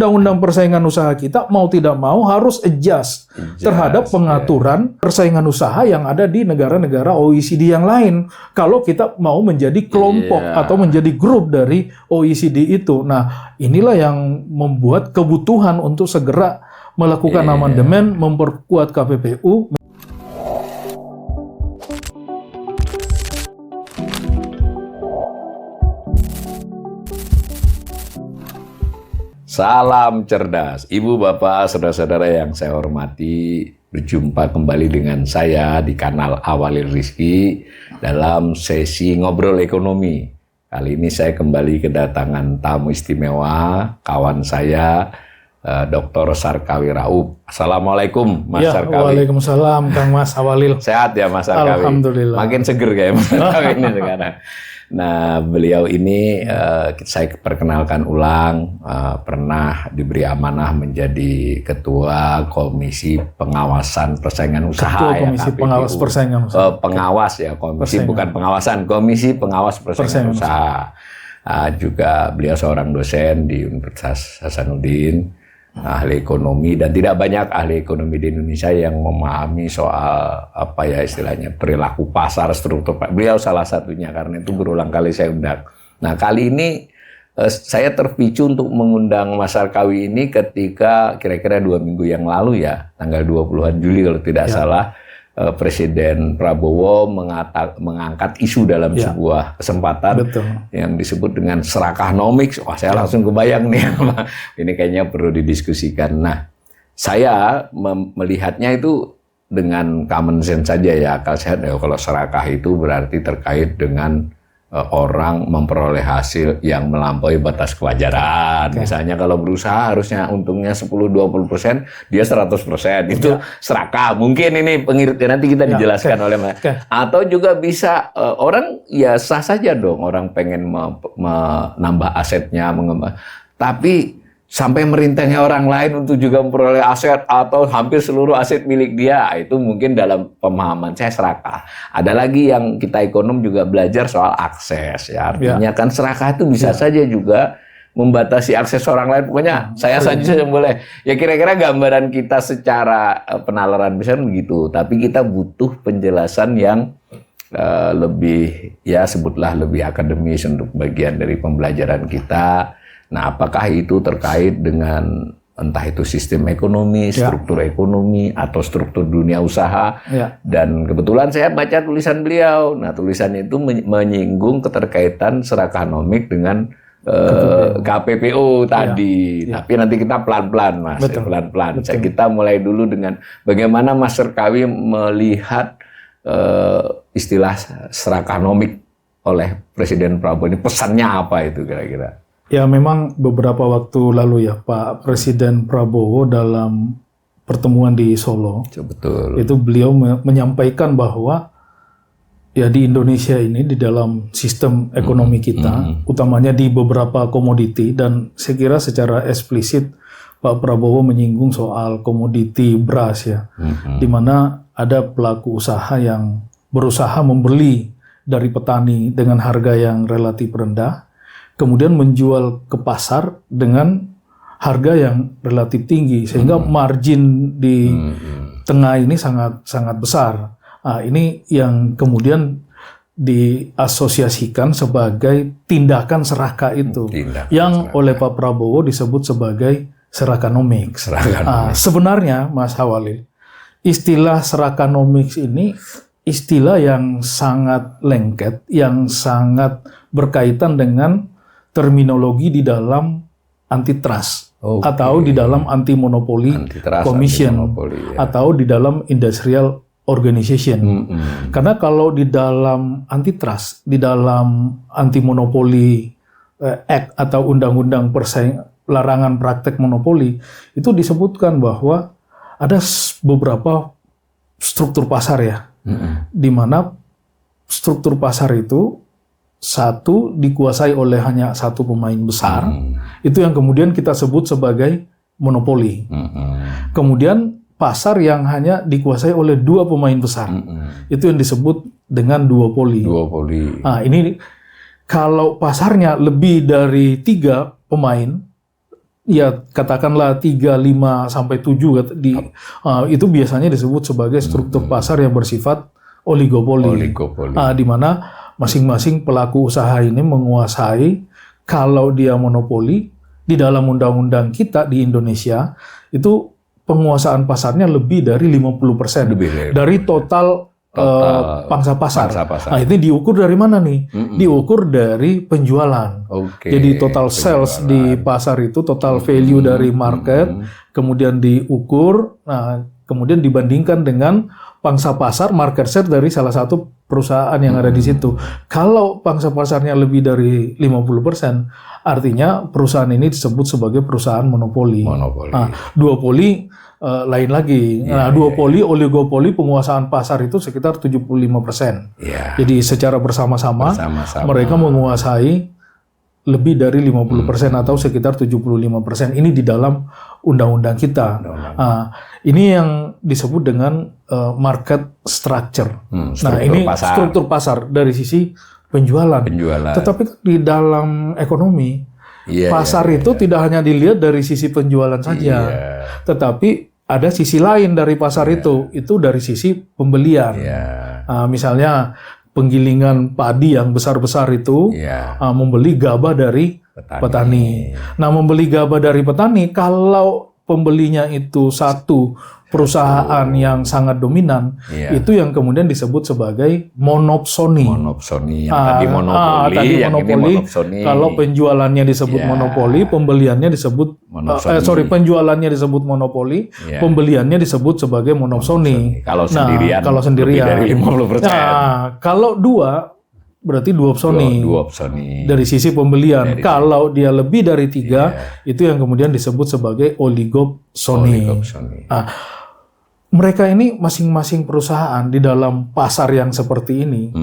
undang-undang persaingan usaha kita mau tidak mau harus adjust terhadap pengaturan persaingan usaha yang ada di negara-negara OECD yang lain. Kalau kita mau menjadi kelompok atau menjadi grup dari OECD itu. Nah, inilah yang membuat kebutuhan untuk segera melakukan amandemen, memperkuat KPPU. Salam cerdas, Ibu, Bapak, saudara-saudara yang saya hormati. Berjumpa kembali dengan saya di kanal Awalil Rizki dalam sesi ngobrol ekonomi. Kali ini saya kembali kedatangan tamu istimewa, kawan saya, Dr. Sarkawi Raup. Assalamualaikum, Mas Sarkawi. Waalaikumsalam, Kang Mas Awalil. Sehat ya, Mas Sarkawi? Alhamdulillah. Makin seger kayak Mas Sarkawi ini sekarang. Nah, beliau ini saya perkenalkan ulang, pernah diberi amanah menjadi Ketua Komisi Pengawasan Persaingan Usaha. Ketua Komisi Pengawas Persaingan Usaha. Pengawas ya, komisi bukan pengawasan, Komisi Pengawas Persaingan Usaha. Juga beliau seorang dosen di Universitas Hasanuddin, ahli ekonomi, dan tidak banyak ahli ekonomi di Indonesia yang memahami soal apa ya istilahnya perilaku pasar, struktur. Beliau salah satunya, karena itu berulang kali saya undang. Nah, kali ini saya terpicu untuk mengundang Mas Sarkawi ini ketika kira-kira 2 minggu yang lalu ya, tanggal 20-an Juli kalau tidak salah, Presiden Prabowo mengangkat isu dalam sebuah kesempatan yang disebut dengan serakanomics. Wah, saya langsung kebayang nih, ini kayaknya perlu didiskusikan. Nah, saya melihatnya itu dengan common sense saja ya, akal sehat. Ya, kalau serakah itu berarti terkait dengan orang memperoleh hasil yang melampaui batas kewajaran. Misalnya kalau berusaha harusnya untungnya 10-20%, dia 100%. Itu serakah. Mungkin ini pengiritnya nanti kita dijelaskan oleh Mas. Atau juga bisa orang ya sah saja dong, orang pengen menambah asetnya, tapi sampai merintengnya orang lain untuk juga memperoleh aset atau hampir seluruh aset milik dia, itu mungkin dalam pemahaman saya serakah. Ada lagi yang kita ekonom juga belajar soal akses, ya artinya kan serakah itu bisa saja juga membatasi akses orang lain. Pokoknya saya saja yang boleh. Ya kira-kira gambaran kita secara penalaran besar begitu. Tapi kita butuh penjelasan yang lebih ya sebutlah lebih akademis untuk bagian dari pembelajaran kita. Nah, apakah itu terkait dengan entah itu sistem ekonomi, struktur ekonomi, atau struktur dunia usaha. Dan kebetulan saya baca tulisan beliau. Nah, tulisan itu menyinggung keterkaitan serakanomik dengan KPPU tadi. Tapi nanti kita pelan-pelan, Mas. Pelan-pelan. Kita mulai dulu dengan bagaimana Mas Sarkawi melihat istilah serakanomik oleh Presiden Prabowo ini. Pesannya apa itu kira-kira? Ya, memang beberapa waktu lalu ya Pak Presiden Prabowo dalam pertemuan di Solo, itu beliau menyampaikan bahwa ya di Indonesia ini di dalam sistem ekonomi kita, utamanya di beberapa komoditi, dan saya kira secara eksplisit Pak Prabowo menyinggung soal komoditi beras ya, di mana ada pelaku usaha yang berusaha membeli dari petani dengan harga yang relatif rendah, kemudian menjual ke pasar dengan harga yang relatif tinggi, sehingga margin di tengah ini sangat besar. Nah, ini yang kemudian diasosiasikan sebagai tindakan serakah itu, yang oleh Pak Prabowo disebut sebagai serakanomics. Sebenarnya, Mas Awalil, istilah serakanomics ini istilah yang sangat lengket, yang sangat berkaitan dengan terminologi di dalam antitrust, atau di dalam anti-monopoli commission, atau di dalam industrial organization. Karena kalau di dalam antitrust, di dalam anti-monopoli act atau undang-undang larangan praktek monopoli, itu disebutkan bahwa ada beberapa struktur pasar ya, di mana struktur pasar itu satu dikuasai oleh hanya satu pemain besar, itu yang kemudian kita sebut sebagai monopoli. Kemudian pasar yang hanya dikuasai oleh 2 pemain besar, itu yang disebut dengan duopoli. Nah, ini kalau pasarnya lebih dari 3 pemain, ya katakanlah 3, 5 sampai 7 itu biasanya disebut sebagai struktur pasar yang bersifat oligopoli. Di mana masing-masing pelaku usaha ini menguasai. Kalau dia monopoli, di dalam undang-undang kita di Indonesia itu penguasaan pasarnya lebih dari 50% dari total pangsa pasar. Nah, itu diukur dari mana nih? Diukur dari penjualan. Jadi total sales di pasar itu, total value dari market, kemudian diukur, nah kemudian dibandingkan dengan pangsa pasar, market share dari salah satu perusahaan yang ada di situ. Kalau pangsa pasarnya lebih dari 50%, artinya perusahaan ini disebut sebagai perusahaan monopoli. Nah, duopoli lain lagi. Duopoli, oligopoli, penguasaan pasar itu sekitar 75%. Jadi secara bersama-sama mereka menguasai lebih dari 50% atau sekitar 75%. Ini di dalam undang-undang kita. Ini yang disebut dengan market structure. Ini struktur pasar dari sisi penjualan. Tetapi di dalam ekonomi, pasar itu tidak hanya dilihat dari sisi penjualan saja, tetapi ada sisi lain dari pasar itu dari sisi pembelian. Misalnya penggilingan padi yang besar-besar itu membeli gabah dari petani. Nah, membeli gabah dari petani, kalau pembelinya itu satu perusahaan yang sangat dominan, itu yang kemudian disebut sebagai monopsoni. Yang tadi monopoli, yang ini monopsoni. Kalau penjualannya disebut monopoli, pembeliannya disebut penjualannya disebut monopoli, pembeliannya disebut sebagai monopsoni. Kalau sendirian dari 50%. Nah, kalau dua berarti duopsoni. Dari sisi pembelian. Kalau dia lebih dari 3, itu yang kemudian disebut sebagai oligopsoni. Nah, mereka ini masing-masing perusahaan di dalam pasar yang seperti ini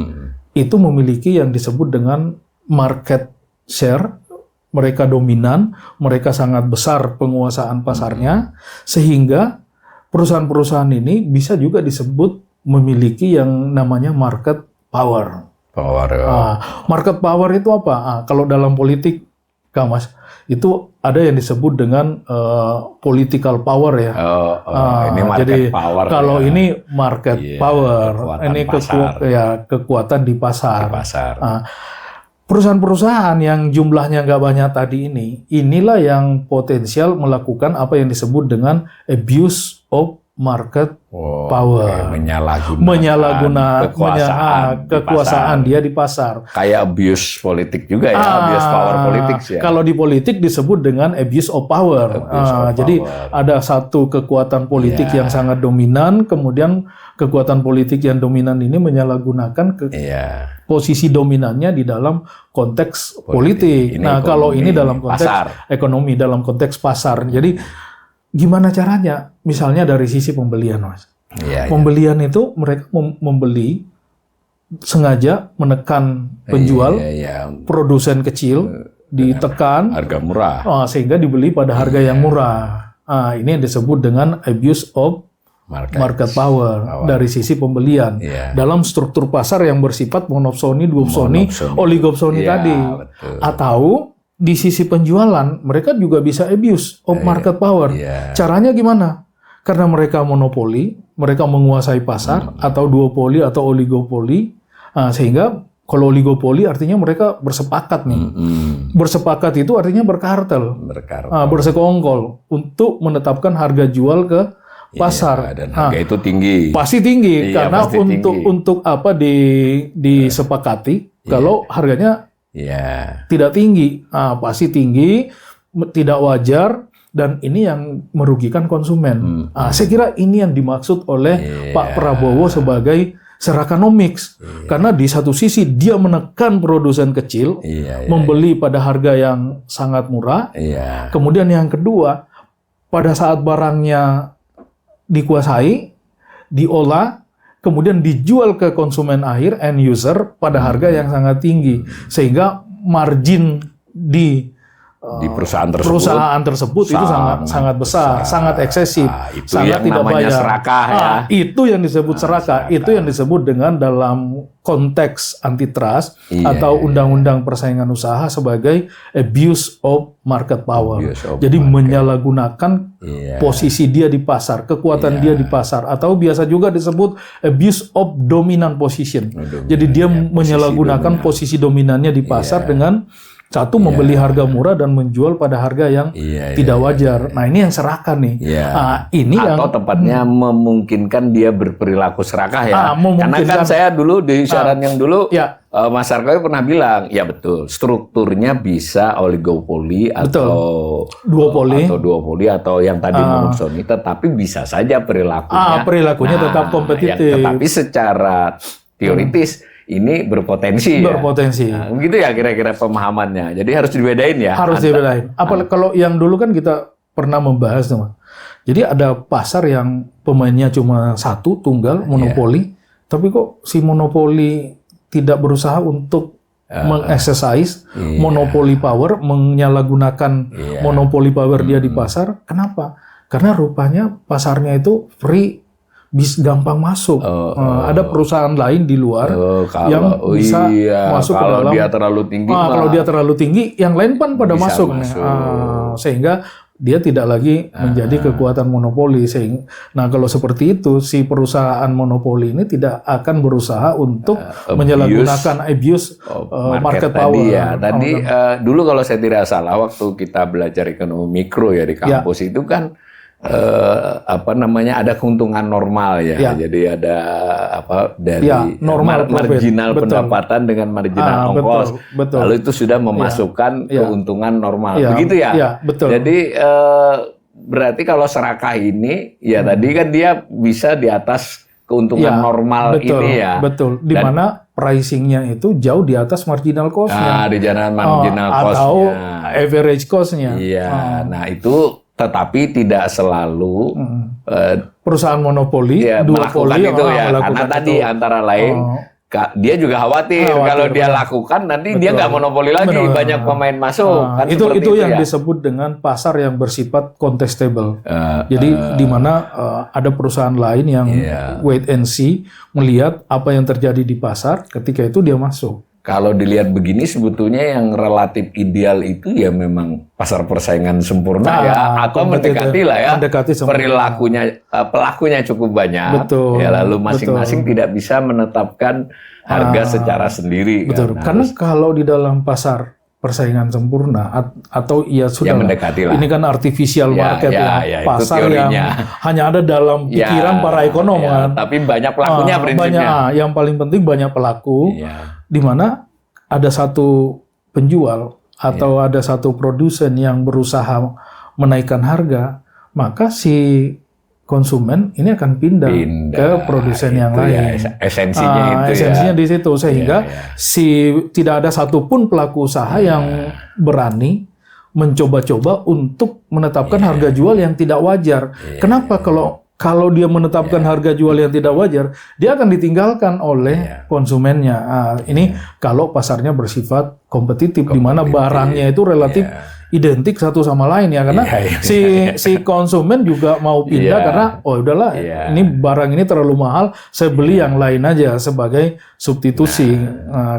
itu memiliki yang disebut dengan market share. Mereka dominan, mereka sangat besar penguasaan pasarnya, sehingga perusahaan-perusahaan ini bisa juga disebut memiliki yang namanya market power. Market power itu apa? Kalau dalam politik, Kang Mas, itu ada yang disebut dengan political power ya. Ini market jadi power. Kalau ini market power, ini kekuatan di pasar. Perusahaan-perusahaan yang jumlahnya nggak banyak tadi inilah yang potensial melakukan apa yang disebut dengan abuse of market power. Menyalahgunakan kekuasaan dia di pasar. Kayak abuse politik juga ya, abuse power politics ya. Kalau di politik disebut dengan abuse of power. Jadi ada satu kekuatan politik yang sangat dominan, kemudian kekuatan politik yang dominan ini menyalahgunakan posisi dominannya di dalam konteks politik. Nah, kalau ini dalam konteks ekonomi, dalam konteks pasar. Jadi gimana caranya? Misalnya dari sisi pembelian, Mas. Pembelian itu mereka membeli sengaja menekan penjual, produsen kecil ditekan harga murah, sehingga dibeli pada harga yang murah. Ini yang disebut dengan abuse of market power dari sisi pembelian dalam struktur pasar yang bersifat monopsoni, duopsoni, oligopsoni tadi. Betul. Atau di sisi penjualan, mereka juga bisa abuse of market power. Caranya gimana? Karena mereka monopoli, mereka menguasai pasar, atau duopoli atau oligopoli, sehingga kalau oligopoli artinya mereka bersepakat nih. Bersepakat itu artinya berkartel. Bersekongkol untuk menetapkan harga jual ke pasar. Dan harga itu tinggi. Pasti tinggi, karena untuk apa disepakati kalau harganya tidak tinggi, pasti tinggi, tidak wajar, dan ini yang merugikan konsumen. Saya kira ini yang dimaksud oleh Pak Prabowo sebagai Serakanomics, karena di satu sisi dia menekan produsen kecil, membeli pada harga yang sangat murah. Kemudian yang kedua, pada saat barangnya dikuasai, diolah, kemudian dijual ke konsumen akhir, end user, pada harga yang sangat tinggi. Sehingga margin di di perusahaan tersebut itu sangat besar, sangat eksesif, sangat tidak bayar. Serakah, ya. Itu yang disebut serakah. Itu yang disebut dengan dalam konteks antitrust atau undang-undang persaingan usaha sebagai abuse of market power. Jadi menyalahgunakan posisi dia di pasar, kekuatan dia di pasar, atau biasa juga disebut abuse of dominant position. Jadi dia menyalahgunakan posisi dominannya di pasar dengan satu, membeli harga murah dan menjual pada harga yang tidak wajar. Nah, ini yang serakah nih. Ini atau yang tepatnya memungkinkan dia berperilaku serakah ya. Karena kan saya dulu di siaran yang dulu, Mas Sarkawi pernah bilang, ya betul, strukturnya bisa oligopoli atau duopoli atau yang tadi monopsoni, tetapi bisa saja perilakunya tetap kompetitif. Tetapi secara teoritis ini berpotensi. Nah, begitu ya kira-kira pemahamannya. Jadi harus dibedain ya. Harus dibedain. Apalagi kalau yang dulu kan kita pernah membahas, teman. Jadi ada pasar yang pemainnya cuma satu, tunggal, monopoli. Tapi kok si monopoli tidak berusaha untuk mengexercise monopoli power, menyalahgunakan monopoli power dia di pasar. Kenapa? Karena rupanya pasarnya itu free, bisa gampang masuk. Ada perusahaan lain di luar yang bisa masuk ke dalam. Dia terlalu tinggi, kalau dia terlalu tinggi, yang lain kan pada masuk. Sehingga dia tidak lagi menjadi kekuatan monopoli. Nah, kalau seperti itu, si perusahaan monopoli ini tidak akan berusaha untuk menyalahgunakan abuse market power. Tadi dulu kalau saya tidak salah, waktu kita belajar ekonomi mikro ya di kampus itu kan ada keuntungan normal ya. Jadi ada dari marginal pendapatan dengan marginal ongkos. Betul. Lalu itu sudah memasukkan keuntungan normal. Begitu ya? Betul. Jadi berarti kalau serakah ini tadi kan dia bisa di atas keuntungan normal ini ya. Betul. Di mana pricing-nya itu jauh di atas marginal cost-nya. Di jalan marginal cost-nya. Atau average cost-nya. Nah itu tetapi tidak selalu perusahaan monopoli, melakukan itu ya. Karena tadi antara lain dia juga khawatir kalau dia lakukan nanti dia nggak monopoli lagi, banyak pemain masuk. Kan itu yang disebut dengan pasar yang bersifat contestable. Jadi di mana ada perusahaan lain yang wait and see, melihat apa yang terjadi di pasar, ketika itu dia masuk. Kalau dilihat begini sebetulnya yang relatif ideal itu ya memang pasar persaingan sempurna atau mendekati lah ya. Perilakunya pelakunya cukup banyak. Betul. Ya lalu masing-masing tidak bisa menetapkan harga secara sendiri. Betul. Karena kalau di dalam pasar persaingan sempurna atau sudah mendekati lah. Ini kan artificial market pasar yang hanya ada dalam pikiran para ekonom kan. Tapi banyak pelakunya prinsipnya. Yang paling penting banyak pelaku. Di mana ada satu penjual atau ada satu produsen yang berusaha menaikkan harga, maka si konsumen ini akan pindah ke produsen yang lain. Esensinya esensinya di situ, sehingga tidak ada satupun pelaku usaha yang berani mencoba-coba untuk menetapkan harga jual yang tidak wajar. Kenapa? Kalau dia menetapkan harga jual yang tidak wajar, dia akan ditinggalkan oleh konsumennya. Ini kalau pasarnya bersifat kompetitif, di mana barangnya itu relatif identik satu sama lain ya, karena si konsumen juga mau pindah karena udahlah ini barang ini terlalu mahal, saya beli yang lain aja sebagai substitusi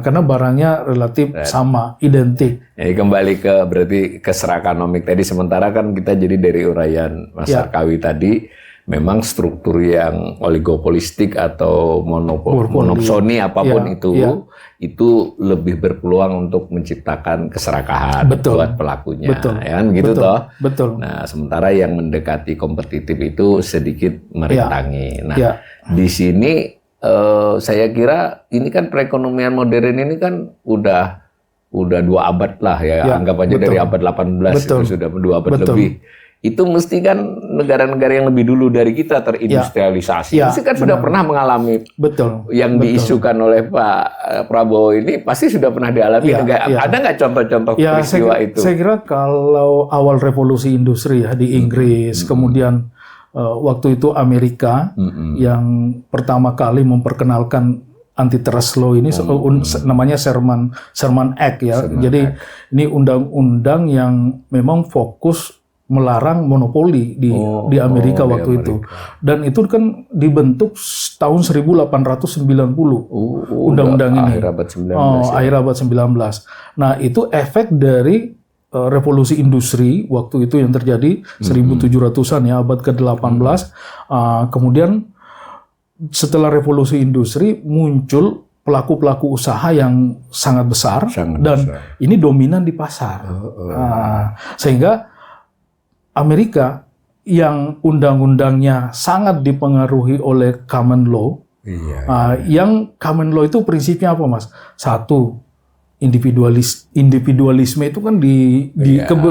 karena barangnya relatif sama, identik. Jadi kembali berarti ke serakanomik tadi, sementara kan kita jadi dari uraian Mas Sarkawi tadi, memang struktur yang oligopolistik atau monopsoni apapun itu lebih berpeluang untuk menciptakan keserakahan buat pelakunya. Ya kan gitu toh. Betul. Nah, sementara yang mendekati kompetitif itu sedikit merintangi. Nah, di sini saya kira ini kan perekonomian modern ini kan udah 2 abad lah ya, anggap aja dari abad 18 itu sudah 2 abad lebih. Itu mesti kan negara-negara yang lebih dulu dari kita terindustrialisasi. Itu kan sudah pernah mengalami yang diisukan oleh Pak Prabowo ini pasti sudah pernah dialami. Ada nggak contoh-contoh peristiwa itu? Saya kira kalau awal revolusi industri di Inggris, kemudian waktu itu Amerika yang pertama kali memperkenalkan antitrust law ini namanya Sherman Act ya. Jadi ini undang-undang yang memang fokus melarang monopoli di Amerika waktu itu. Dan itu kan dibentuk tahun 1890 undang-undang ini. Akhir abad 19. Nah, itu efek dari revolusi industri waktu itu yang terjadi 1700-an ya, abad ke-18. Kemudian setelah revolusi industri muncul pelaku-pelaku usaha yang sangat besar ini dominan di pasar. Sehingga Amerika yang undang-undangnya sangat dipengaruhi oleh common law. Yang common law itu prinsipnya apa, Mas? Satu, individualisme itu kan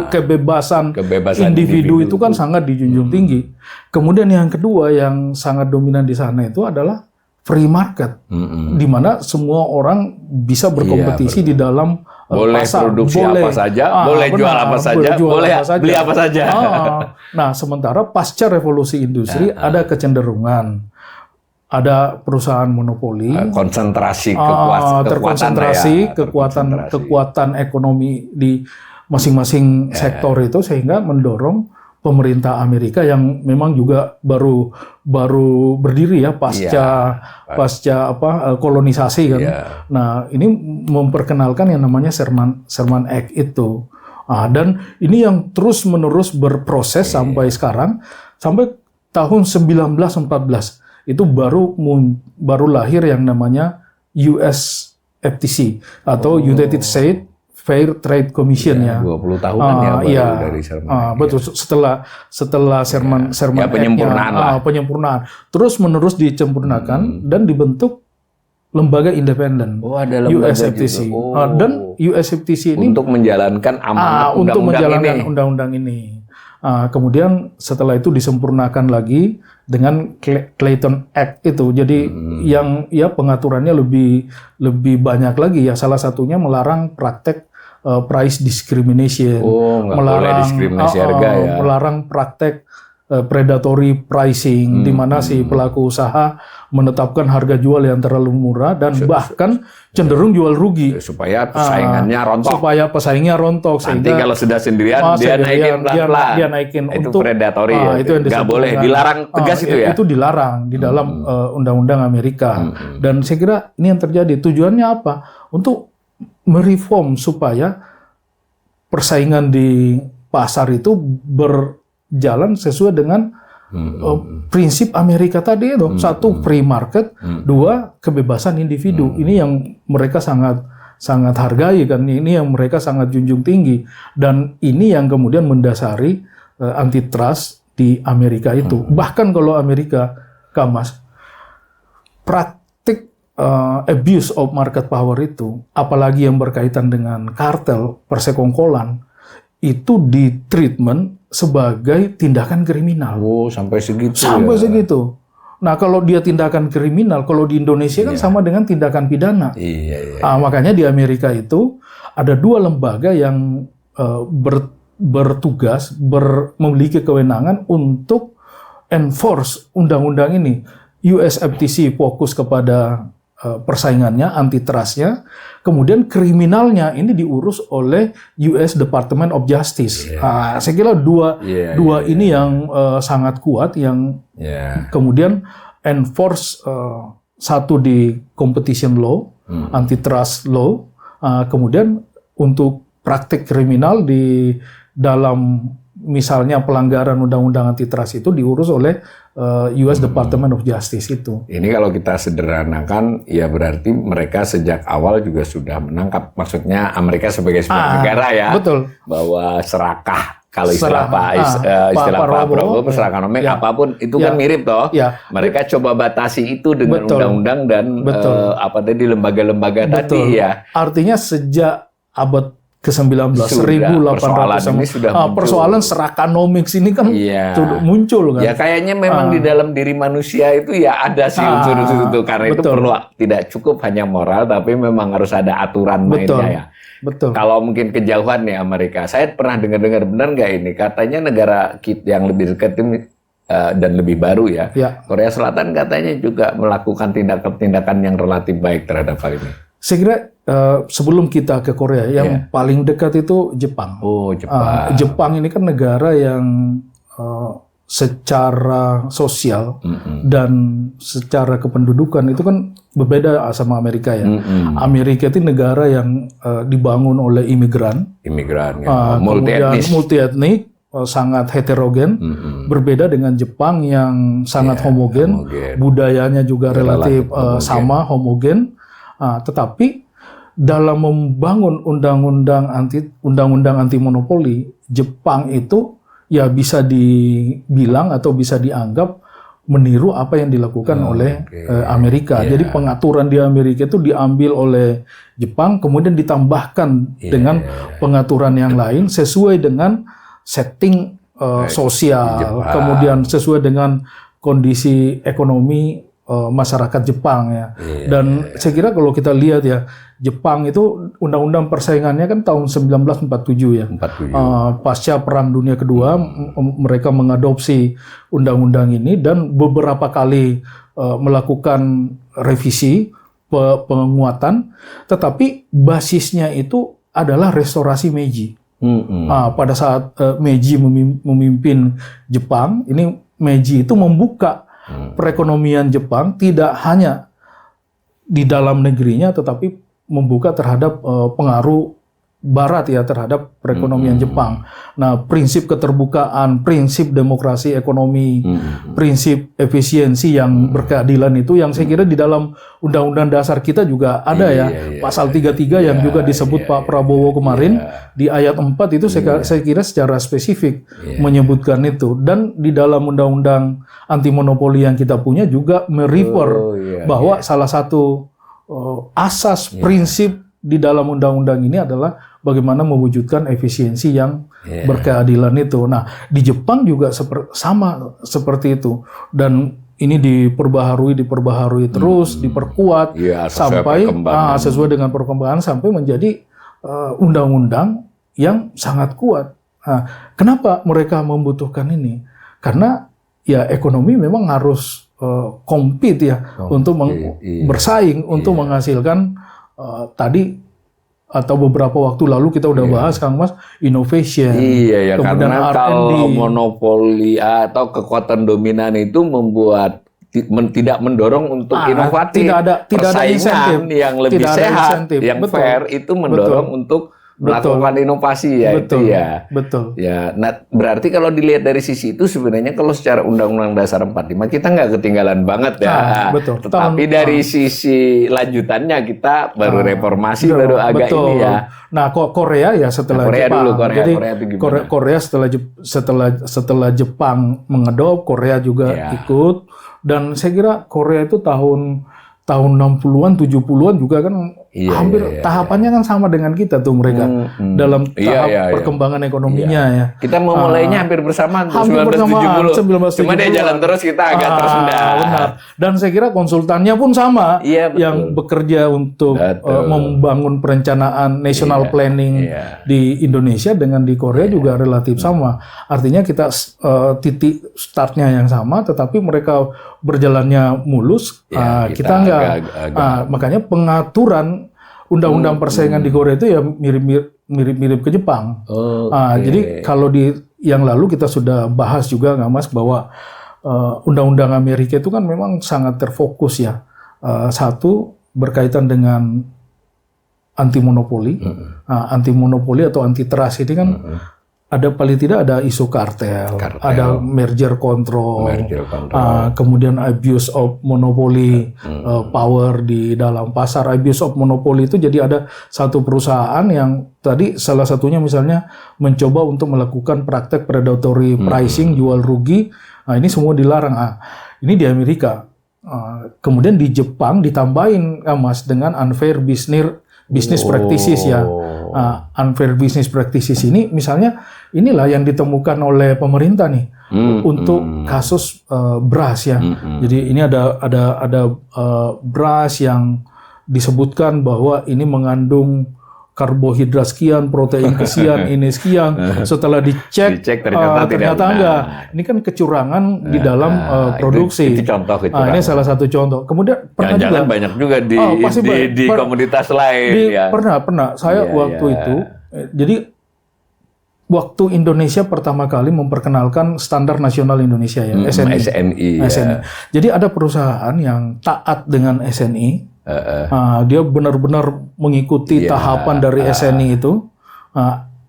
kebebasan individu itu kan sangat dijunjung tinggi. Kemudian yang kedua yang sangat dominan di sana itu adalah free market, di mana semua orang bisa berkompetisi di dalam boleh pasar. Produksi apa saja, boleh jual apa saja, boleh beli apa saja. Nah, sementara pasca revolusi industri ada kecenderungan. Ada perusahaan monopoli, konsentrasi kekuatan ekonomi di masing-masing sektor itu, sehingga mendorong pemerintah Amerika yang memang juga baru berdiri ya pasca kolonisasi kan. Nah, ini memperkenalkan yang namanya Sherman Act itu. Dan ini yang terus-menerus berproses sampai sekarang, sampai tahun 1914. Itu baru lahir yang namanya US FTC atau United States Fair Trade Commission ya. 20 tahunan dari Sherman. Betul. Setelah Sherman penyempurnaan. Terus menerus dicempurnakan dan dibentuk lembaga independen. Ada lembaga US FTC. Dan US FTC ini untuk menjalankan amanat undang-undang ini. Kemudian setelah itu disempurnakan lagi dengan Clayton Act itu. Jadi yang pengaturannya lebih banyak lagi ya. Salah satunya melarang praktek price discrimination, melarang praktek predatory pricing, di mana si pelaku usaha menetapkan harga jual yang terlalu murah dan bahkan cenderung jual rugi supaya pesaingnya rontok. Nanti kalau sudah sendirian dia naikin itu untuk predatory. Itu yang nggak boleh, dilarang tegas itu ya. Itu dilarang di dalam undang-undang Amerika. Dan saya kira ini yang terjadi. Tujuannya apa? Untuk mereform supaya persaingan di pasar itu berjalan sesuai dengan prinsip Amerika tadi itu. Satu, free market. Dua, kebebasan individu. Ini yang mereka sangat hargai kan. Ini yang mereka sangat junjung tinggi. Dan ini yang kemudian mendasari antitrust di Amerika itu. Bahkan kalau Amerika, Mas, praktik abuse of market power itu, apalagi yang berkaitan dengan kartel, persekongkolan, itu di treatment sebagai tindakan kriminal. Sampai segitu. Segitu. Nah, kalau dia tindakan kriminal, kalau di Indonesia kan sama dengan tindakan pidana. Makanya di Amerika itu ada dua lembaga yang bertugas, memiliki kewenangan untuk enforce undang-undang ini. US FTC fokus kepada persaingannya, antitrustnya, kemudian kriminalnya ini diurus oleh US Department of Justice. Saya kira dua ini yang sangat kuat, yang kemudian enforce satu di competition law, antitrust law, kemudian untuk praktik kriminal di dalam misalnya pelanggaran undang-undang antitrust itu diurus oleh US Department of Justice itu. Ini kalau kita sederhanakan, ya berarti mereka sejak awal juga sudah menangkap, maksudnya Amerika sebagai sebuah negara ya, betul, bahwa serakah, kalau istilah Pak Prabowo, serakanomi apapun itu kan mirip toh. Mereka coba batasi itu dengan undang-undang dan lembaga-lembaga tadi ya. Artinya sejak abad ke-19, 1800 persoalan serakanomics ini kan muncul kan. Ya kayaknya memang di dalam diri manusia itu ya ada sih unsur-unsur itu, karena itu perlu, tidak cukup hanya moral, tapi memang harus ada aturan mainnya ya. Betul. Kalau mungkin kejauhan nih Amerika, saya pernah dengar benar nggak ini, katanya negara yang lebih dekat ini dan lebih baru ya. Ya. Korea Selatan katanya juga melakukan tindakan-tindakan yang relatif baik terhadap hal ini. Saya kira sebelum kita ke Korea, yang paling dekat itu Jepang. Oh, Jepang. Jepang ini kan negara yang secara sosial dan secara kependudukan itu kan berbeda sama Amerika ya. Amerika itu negara yang dibangun oleh imigran ya. multi etnik, sangat heterogen, berbeda dengan Jepang yang sangat homogen, budayanya juga relatif sama, homogen. Tetapi dalam membangun undang-undang anti monopoli, Jepang itu ya bisa dibilang atau bisa dianggap meniru apa yang dilakukan oleh Amerika. Jadi pengaturan di Amerika itu diambil oleh Jepang, kemudian ditambahkan dengan pengaturan yang lain sesuai dengan setting sosial, kemudian sesuai dengan kondisi ekonomi masyarakat Jepang ya. Dan saya kira kalau kita lihat ya, Jepang itu undang-undang persaingannya kan tahun 1947 ya. Pasca Perang Dunia Kedua mereka mengadopsi undang-undang ini dan beberapa kali melakukan revisi, penguatan, tetapi basisnya itu adalah restorasi Meiji. Pada saat Meiji memimpin Jepang, ini Meiji itu membuka perekonomian Jepang tidak hanya di dalam negerinya, tetapi membuka terhadap pengaruh Barat ya terhadap perekonomian Jepang. Nah, prinsip keterbukaan, prinsip demokrasi ekonomi, prinsip efisiensi yang berkeadilan itu yang saya kira di dalam Undang-Undang Dasar kita juga ada pasal 33 yang juga disebut Pak Prabowo kemarin di ayat 4 itu saya kira secara spesifik menyebutkan itu, dan di dalam Undang-Undang anti monopoli yang kita punya juga merefer bahwa salah satu asas prinsip di dalam undang-undang ini adalah bagaimana mewujudkan efisiensi yang berkeadilan itu. Nah, di Jepang juga sama seperti itu, dan ini diperbaharui terus, diperkuat sampai sesuai dengan perkembangan sampai menjadi undang-undang yang sangat kuat. Nah, kenapa mereka membutuhkan ini? Karena ya ekonomi memang harus compete ya untuk bersaing untuk menghasilkan tadi atau beberapa waktu lalu kita udah bahas Kang Mas, innovation. Iya ya, kemudian karena R&D. kalau monopoli atau kekuatan dominan itu membuat tidak mendorong untuk inovatif. Tidak ada insentif yang lebih sehat, yang fair itu mendorong untuk melakukan inovasi ya. Itu ya. Betul. Ya, nah berarti kalau dilihat dari sisi itu sebenarnya kalau secara Undang-Undang Dasar 45 kita nggak ketinggalan banget ya. Betul. Tetapi dari sisi lanjutannya kita baru reformasi, baru agak ini ya. Nah, Korea ya setelah Korea Jepang. dulu, Jadi Korea Korea setelah Jepang mengedop, Korea juga ikut, dan saya kira Korea itu tahun 60-an, 70-an juga kan hampir tahapannya kan sama dengan kita tuh mereka dalam tahap perkembangan ekonominya ya. Kita memulainya hampir bersamaan 1970. Cuma dia jalan terus, kita agak tersendat. Benar. Dan saya kira konsultannya pun sama yang bekerja untuk membangun perencanaan national planning di Indonesia dengan di Korea juga relatif sama. Artinya kita titik startnya yang sama, tetapi mereka berjalannya mulus. Kita enggak. Makanya pengaturan undang-undang persaingan di Korea itu ya mirip-mirip ke Jepang. Jadi kalau di yang lalu kita sudah bahas juga nggak Mas bahwa undang-undang Amerika itu kan memang sangat terfokus ya. Satu berkaitan dengan anti monopoli. Anti monopoli atau antitrust ini kan ada paling tidak ada isu kartel, ada merger control, kemudian abuse of monopoly power di dalam pasar. Abuse of monopoly itu jadi ada satu perusahaan yang tadi salah satunya misalnya mencoba untuk melakukan praktek predatory pricing, jual rugi. Nah, ini semua dilarang. Ini di Amerika. Kemudian di Jepang ditambahin Mas dengan unfair business practices ya. Unfair business practices ini misalnya inilah yang ditemukan oleh pemerintah nih untuk kasus beras ya. Jadi ini ada beras yang disebutkan bahwa ini mengandung karbohidrat sekian, protein sekian, ini sekian. Setelah dicek ternyata enggak. Ini kan kecurangan di dalam produksi. Itu contoh kecurangan. Ini salah satu contoh. Kemudian pernah juga banyak juga di komunitas lain. Pernah. Saya waktu itu, jadi waktu Indonesia pertama kali memperkenalkan standar nasional Indonesia ya, SNI. Jadi ada perusahaan yang taat dengan SNI. Dia benar-benar mengikuti tahapan dari SNI itu.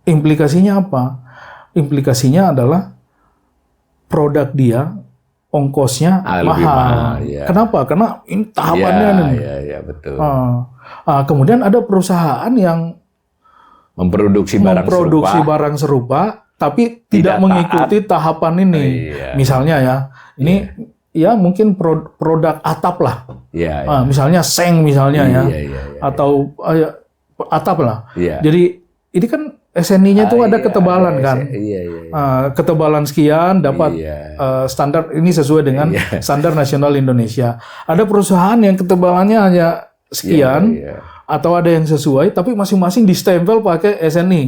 Implikasinya apa? Implikasinya adalah produk dia ongkosnya mahal. Kenapa? Karena ini tahapannya. Betul. Kemudian ada perusahaan yang memproduksi barang serupa tapi tidak mengikuti tahapan ini. Misalnya ya, ini ya mungkin produk atap lah. Misalnya seng misalnya atau atap lah. Jadi ini kan SNI-nya itu ada ketebalan kan. Ketebalan sekian dapat standar ini sesuai dengan standar nasional Indonesia. Ada perusahaan yang ketebalannya hanya sekian atau ada yang sesuai tapi masing-masing distempel pakai SNI.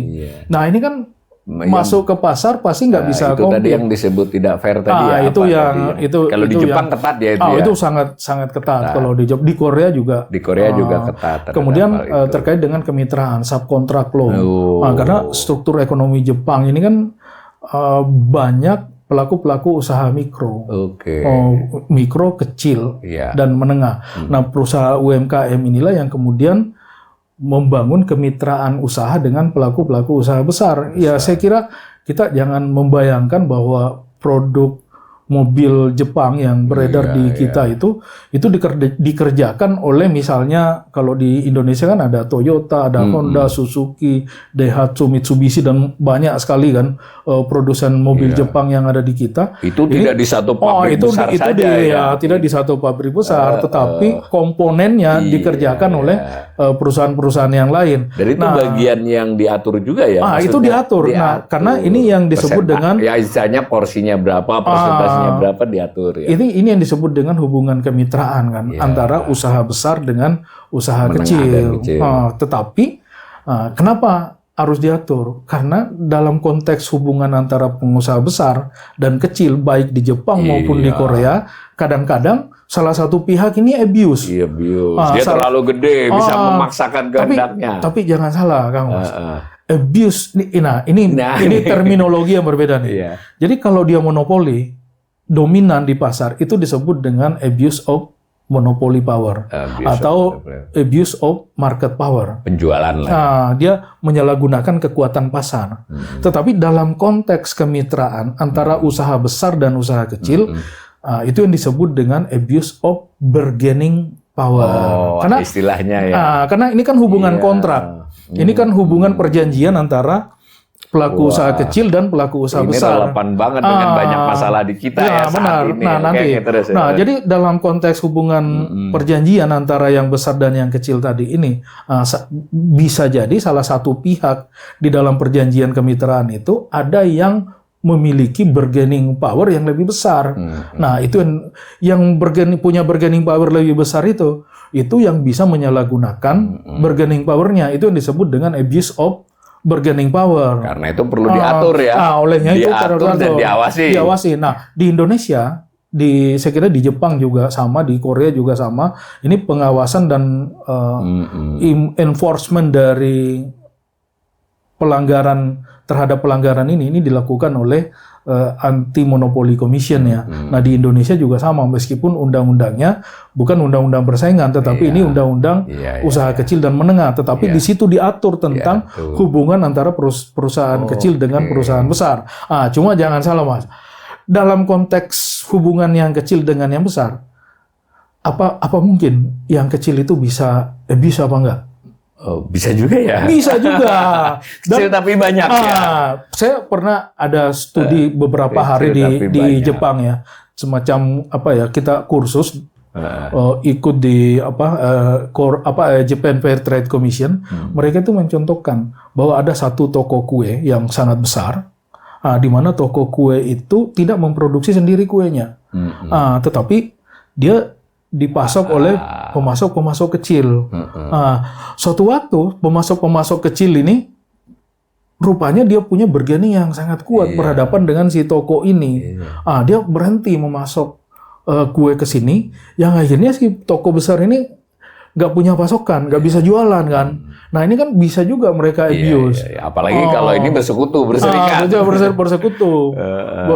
Nah, ini kan masuk ke pasar pasti nggak bisa itu tadi yang disebut tidak fair tadi ya. Kalau di Jepang ketat ya itu. Itu sangat ketat. Kalau di Korea juga. Di Korea juga ketat. Kemudian terkait dengan kemitraan subkontrak law. Karena struktur ekonomi Jepang ini kan banyak pelaku-pelaku usaha mikro. Mikro, kecil dan menengah. Nah, perusahaan UMKM inilah yang kemudian membangun kemitraan usaha dengan pelaku-pelaku usaha besar. Ya, saya kira kita jangan membayangkan bahwa produk mobil Jepang yang beredar di kita itu dikerjakan oleh misalnya kalau di Indonesia kan ada Toyota, ada Honda, Suzuki, Daihatsu, Mitsubishi dan banyak sekali kan produsen mobil Jepang yang ada di kita. Itu tidak di satu pabrik besar saja tidak di satu pabrik besar, tetapi komponennya dikerjakan oleh perusahaan-perusahaan yang lain. Dan itu bagian yang diatur juga ya. Itu diatur. Nah, karena ini yang disebut dengan istilahnya porsinya berapa, persentase berapa diatur ya. Ini yang disebut dengan hubungan kemitraan kan antara usaha besar dengan usaha kecil. Tetapi kenapa harus diatur? Karena dalam konteks hubungan antara pengusaha besar dan kecil baik di Jepang maupun di Korea, kadang-kadang salah satu pihak ini abuse. Dia terlalu gede bisa memaksakan kehendaknya. Tapi jangan salah, Kang Mas. Abuse ini terminologi yang berbeda nih. Jadi kalau dia monopoli dominan di pasar itu disebut dengan abuse of monopoly power atau abuse of market power. Penjualan lah. Dia menyalahgunakan kekuatan pasar. Tetapi dalam konteks kemitraan antara usaha besar dan usaha kecil, itu yang disebut dengan abuse of bargaining power. Karena istilahnya ya. Karena ini kan hubungan kontrak. Ini kan hubungan perjanjian antara pelaku usaha kecil dan pelaku usaha besar. Ini relevan banget dengan banyak masalah di kita saat ini. Jadi dalam konteks hubungan perjanjian antara yang besar dan yang kecil tadi ini, bisa jadi salah satu pihak di dalam perjanjian kemitraan itu ada yang memiliki bargaining power yang lebih besar. Nah, itu yang punya bargaining power lebih besar itu yang bisa menyalahgunakan bargaining powernya. Itu yang disebut dengan abuse of bargaining power. Karena itu perlu diatur ya. Olehnya itu diatur dan diawasi. Nah, di Indonesia, saya kira di Jepang juga sama, di Korea juga sama. Ini pengawasan dan enforcement dari terhadap pelanggaran ini dilakukan oleh Anti Monopoly Commission ya. Nah, di Indonesia juga sama, meskipun undang-undangnya bukan undang-undang persaingan, tetapi ini undang-undang usaha kecil dan menengah. Tetapi di situ diatur tentang hubungan antara perusahaan kecil dengan perusahaan besar. Cuma jangan salah, Mas. Dalam konteks hubungan yang kecil dengan yang besar, apa mungkin yang kecil itu bisa apa enggak? Bisa juga ya. Bisa juga. Kecil tapi banyak ya. Saya pernah ada studi beberapa hari di Jepang ya. Semacam kita kursus ikut di Japan Fair Trade Commission. Mereka itu mencontohkan bahwa ada satu toko kue yang sangat besar, di mana toko kue itu tidak memproduksi sendiri kuenya. Tetapi dia dipasok oleh pemasok-pemasok kecil. Suatu waktu pemasok-pemasok kecil ini rupanya dia punya bargaining yang sangat kuat berhadapan dengan si toko ini. Dia berhenti memasok kue ke sini, yang akhirnya si toko besar ini nggak punya pasokan, nggak bisa jualan kan. Nah ini kan bisa juga mereka abuse. Apalagi kalau ini bersekutu, berserikat. Bersekutu.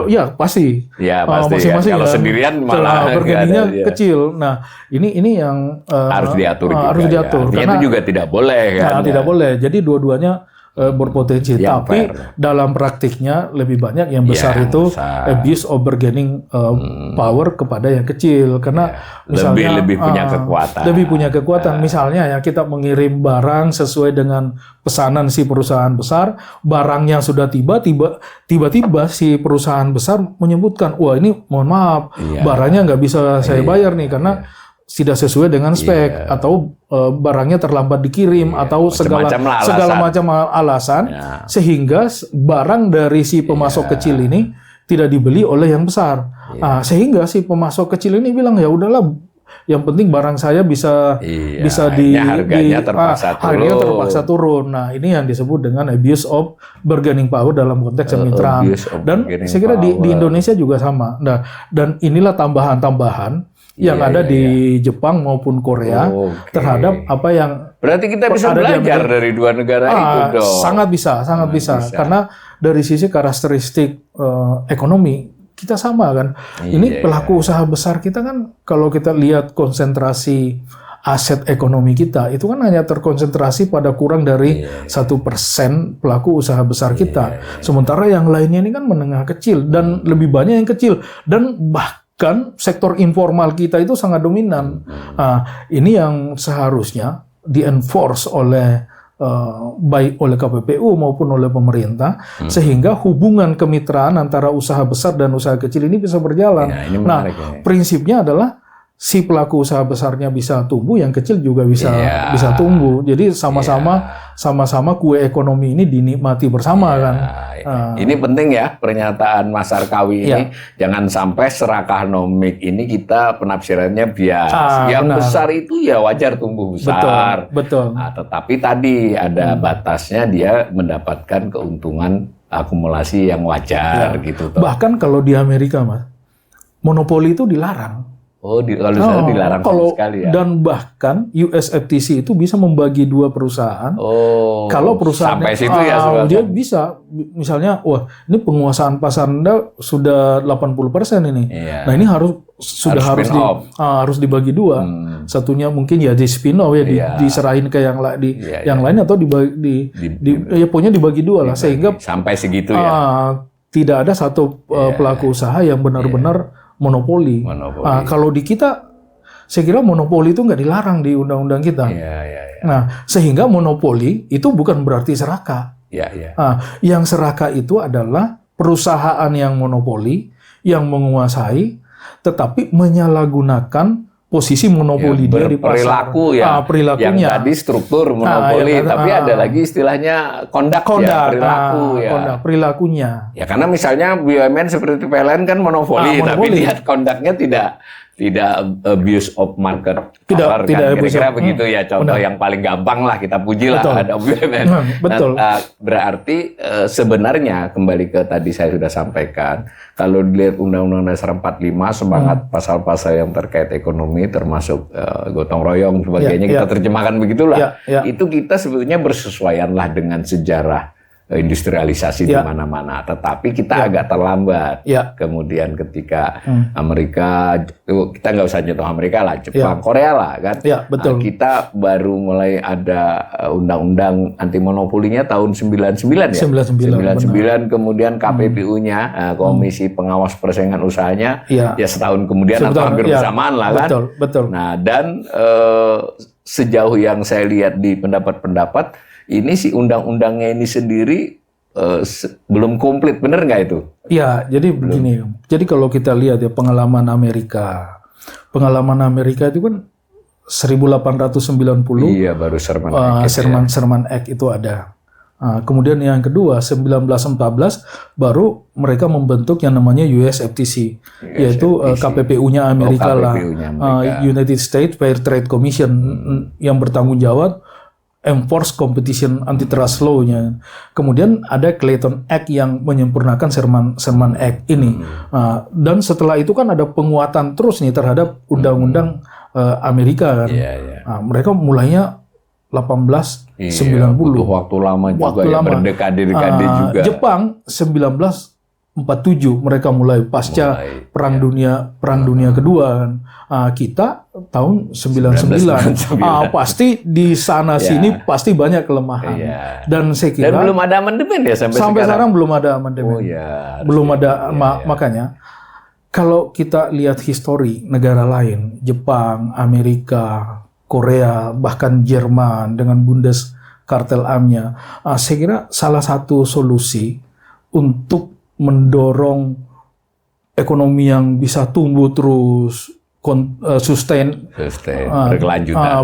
Ya pasti. Ya pasti. Masing-masing Kalau sendirian malah bargainingnya kecil. Nah ini yang harus diatur juga. Harus diatur. Ya. Karena itu juga tidak boleh kan. Tidak boleh. Jadi dua-duanya berpotensi, tapi dalam praktiknya lebih banyak yang besar itu abuse of bargaining power kepada yang kecil, karena misalnya lebih punya kekuatan. Misalnya ya, kita mengirim barang sesuai dengan pesanan si perusahaan besar, barang yang sudah tiba-tiba si perusahaan besar menyebutkan, wah ini mohon maaf, barangnya nggak bisa saya bayar nih karena tidak sesuai dengan spek, atau barangnya terlambat dikirim, atau segala macam alasan, sehingga barang dari si pemasok kecil ini tidak dibeli oleh yang besar. Sehingga si pemasok kecil ini bilang, ya udahlah, yang penting barang saya bisa harganya terpaksa turun. Nah, ini yang disebut dengan abuse of bargaining power dalam konteks kemitraan. Dan saya kira di Indonesia juga sama. Nah, dan inilah tambahan-tambahan yang ada di Jepang maupun Korea terhadap apa yang berarti kita bisa belajar dari dua negara itu dong. Sangat bisa. Karena dari sisi karakteristik ekonomi kita sama kan. Ini pelaku usaha besar kita kan, kalau kita lihat konsentrasi aset ekonomi kita itu kan hanya terkonsentrasi pada kurang dari 1% pelaku usaha besar kita. Sementara yang lainnya ini kan menengah kecil dan lebih banyak yang kecil, dan bahkan sektor informal kita itu sangat dominan. Ini yang seharusnya di-enforce baik oleh KPPU maupun oleh pemerintah, sehingga hubungan kemitraan antara usaha besar dan usaha kecil ini bisa berjalan. Prinsipnya adalah si pelaku usaha besarnya bisa tumbuh, yang kecil juga bisa tumbuh. Jadi sama-sama kue ekonomi ini dinikmati bersama kan. Ini penting ya pernyataan Mas Arkawi ini. Jangan sampai serakahnomik ini kita penafsirannya bias. Yang besar itu ya wajar tumbuh besar. Betul. Tetapi tadi ada batasnya, dia mendapatkan keuntungan akumulasi yang wajar gitu. Bahkan kalau di Amerika, Mas, monopoli itu dilarang. Kalau saya dilarang sekali ya. Dan bahkan US FTC itu bisa membagi dua perusahaan. Kalau perusahaan sampai situ dia bisa, misalnya, wah ini penguasaan pasar Anda sudah 80% ini. Nah ini harus dibagi dua. Satunya mungkin ya di spin off diserahin ke yang lain, atau pokoknya dibagi dua lah, sehingga sampai segitu ya. Tidak ada satu pelaku usaha yang benar-benar monopoli. Kalau di kita, saya kira monopoli itu nggak dilarang di undang-undang kita. Nah, sehingga monopoli itu bukan berarti serakah. Yang serakah itu adalah perusahaan yang monopoli, yang menguasai, tetapi menyalahgunakan posisi monopoli dia di pasar. Perilakunya. Yang tadi struktur monopoli, tapi ada lagi istilahnya kondak perilakunya. Ya karena misalnya BUMN seperti PLN kan monopoli, tapi lihat kondaknya tidak abuse of market power, kan? Kira-kira begitu ya, contoh yang paling gampang lah, kita puji lah ada BUMN. Berarti sebenarnya kembali ke tadi saya sudah sampaikan, kalau dilihat Undang-Undang Dasar 45, semangat pasal-pasal yang terkait ekonomi termasuk gotong royong sebagainya, kita terjemahkan begitulah. Itu kita sebetulnya bersesuaianlah dengan sejarah industrialisasi di mana-mana, tetapi kita agak terlambat. Kemudian ketika Amerika, kita nggak usah nyentuh Amerika lah, Jepang, Korea lah kan. Kita baru mulai ada undang-undang anti monopolinya tahun 99 ya. 99 kemudian KPPU-nya, Komisi Pengawas Persaingan Usahanya, ya setahun kemudian atau hampir bersamaan lah kan. Nah, dan sejauh yang saya lihat di pendapat-pendapat, ini si undang-undangnya ini sendiri belum komplit, bener nggak itu? Ya, jadi begini. Jadi kalau kita lihat ya pengalaman Amerika itu kan 1890. Iya, baru Sherman Act Sherman Act itu ada. Kemudian yang kedua 1914 baru mereka membentuk yang namanya USFTC, yaitu KPPU-nya Amerika United States Fair Trade Commission, yang bertanggung jawab enforce competition antitrust law-nya. Kemudian ada Clayton Act yang menyempurnakan Sherman Act ini. Dan setelah itu kan ada penguatan terus nih terhadap undang-undang Amerika kan. Mereka mulainya 1890. Butuh waktu lama juga, berdekade-dekade juga. Jepang 1947 mereka mulai pasca Perang Dunia Kedua kan. Kita tahun 99. Pasti di sana sini pasti banyak kelemahan. Dan saya kira belum ada amandemen ya sampai sekarang belum ada amandemen. Belum ada makanya kalau kita lihat histori negara lain, Jepang, Amerika, Korea, bahkan Jerman dengan Bundeskartelamt-nya, saya kira salah satu solusi untuk mendorong ekonomi yang bisa tumbuh terus, sustain,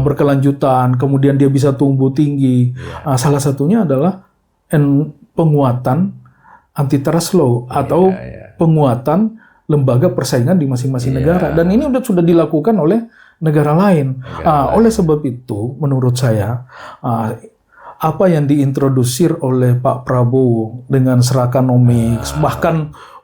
berkelanjutan, kemudian dia bisa tumbuh tinggi. Salah satunya adalah penguatan antitrust law atau penguatan lembaga persaingan di masing-masing negara. Dan ini sudah dilakukan oleh negara lain. Oleh sebab itu, menurut saya, apa yang diintrodusir oleh Pak Prabowo dengan Serakanomics,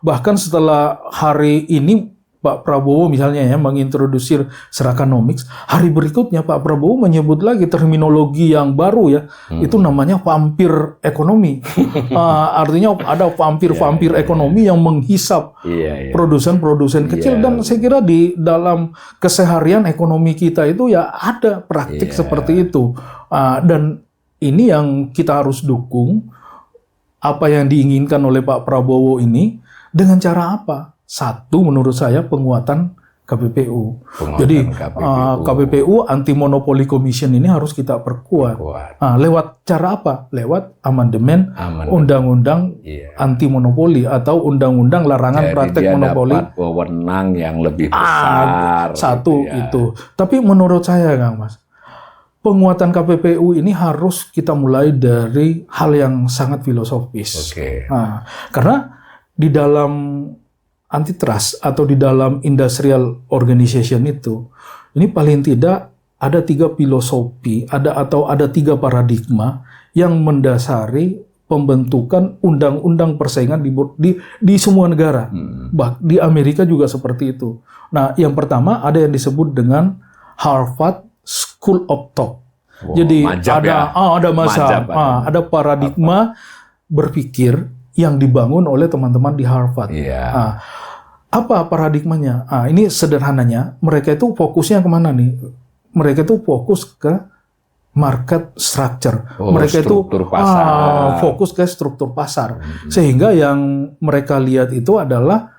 bahkan setelah hari ini Pak Prabowo misalnya mengintrodusir Serakanomics, hari berikutnya Pak Prabowo menyebut lagi terminologi yang baru ya, itu namanya vampir ekonomi. Artinya ada vampir ekonomi yang menghisap produsen-produsen kecil, dan saya kira di dalam keseharian ekonomi kita itu ya ada praktik seperti itu. Dan ini yang kita harus dukung, apa yang diinginkan oleh Pak Prabowo ini dengan cara apa? Satu, menurut saya penguatan KPPU. Jadi KPPU Anti-Monopoli Commission ini harus kita perkuat. Lewat cara apa? Lewat amandemen undang-undang anti-monopoli atau undang-undang larangan praktek monopoli. Dapat wewenang yang lebih besar. Satu itu. Tapi menurut saya, Kang Mas, penguatan KPPU ini harus kita mulai dari hal yang sangat filosofis. Karena di dalam antitrust atau di dalam industrial organization itu, ini paling tidak ada 3 filosofi, ada 3 paradigma yang mendasari pembentukan undang-undang persaingan di semua negara. Di Amerika juga seperti itu. Nah, yang pertama ada yang disebut dengan Harvard School of Thought. Jadi ada paradigma berpikir yang dibangun oleh teman-teman di Harvard. Apa paradigmanya? Ini sederhananya, mereka itu fokusnya kemana nih? Mereka itu fokus ke market structure. Mereka itu fokus ke struktur pasar. Sehingga yang mereka lihat itu adalah,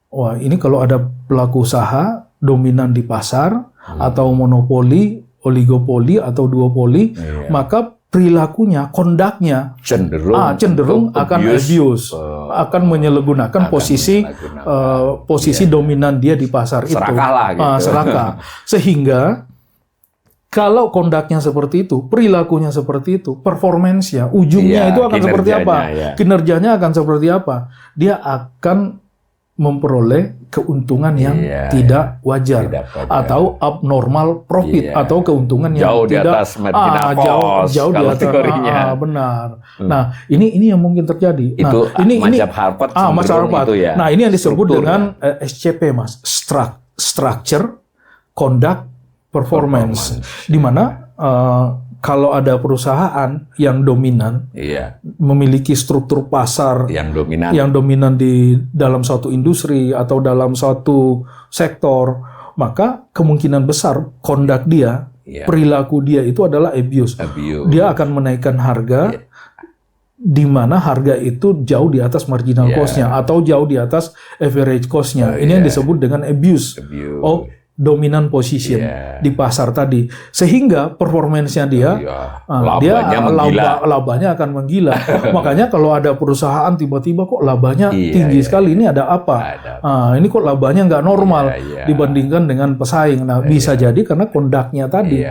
wah ini kalau ada pelaku usaha dominan di pasar, atau monopoli, oligopoli, atau duopoli, maka perilakunya, kondaknya cenderung akan abuse, akan menyalahgunakan posisi dominan dia di pasar itu. Serakah. Sehingga kalau kondaknya seperti itu, perilakunya seperti itu, performance-nya, ujungnya itu akan seperti apa? Kinerjanya akan seperti apa? Dia akan memperoleh keuntungan yang tidak wajar, atau abnormal profit, atau keuntungan yang jauh tidak di atas marginal cost, jauh di atas benar. Nah, ini yang mungkin terjadi. Itu macam Harvard itu ya. Nah, ini yang disebut dengan SCP, Mas, structure, conduct, performance. Di mana kalau ada perusahaan yang dominan, memiliki struktur pasar yang dominan di dalam suatu industri atau dalam suatu sektor, maka kemungkinan besar conduct dia, perilaku dia itu adalah abuse. Dia akan menaikkan harga, di mana harga itu jauh di atas marginal cost-nya atau jauh di atas average cost-nya. Ini yang disebut dengan abuse of dominant position di pasar tadi, sehingga performance-nya dia labanya akan menggila. Makanya kalau ada perusahaan tiba-tiba kok labanya tinggi sekali, ini ada apa? Ini kok labanya nggak normal dibandingkan dengan pesaing. Nah, bisa jadi karena kondaknya tadi,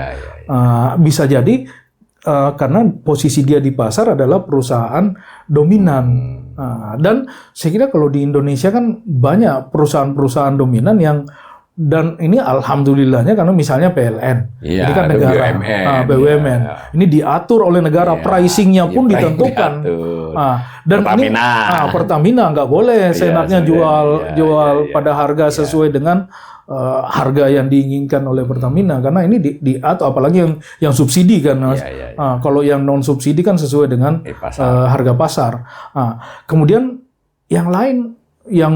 bisa jadi karena posisi dia di pasar adalah perusahaan dominan. Dan saya kira kalau di Indonesia kan banyak perusahaan-perusahaan dominan yang, dan ini alhamdulillahnya karena misalnya PLN, ini kan negara, BUMN, ini diatur oleh negara, pricingnya pun ditentukan. Dan Pertamina, Pertamina nggak boleh senatnya jual pada harga sesuai dengan harga yang diinginkan oleh Pertamina, karena ini diatur, apalagi yang subsidi kan, Mas. Kalau yang non subsidi kan sesuai dengan harga pasar. Kemudian yang lain, yang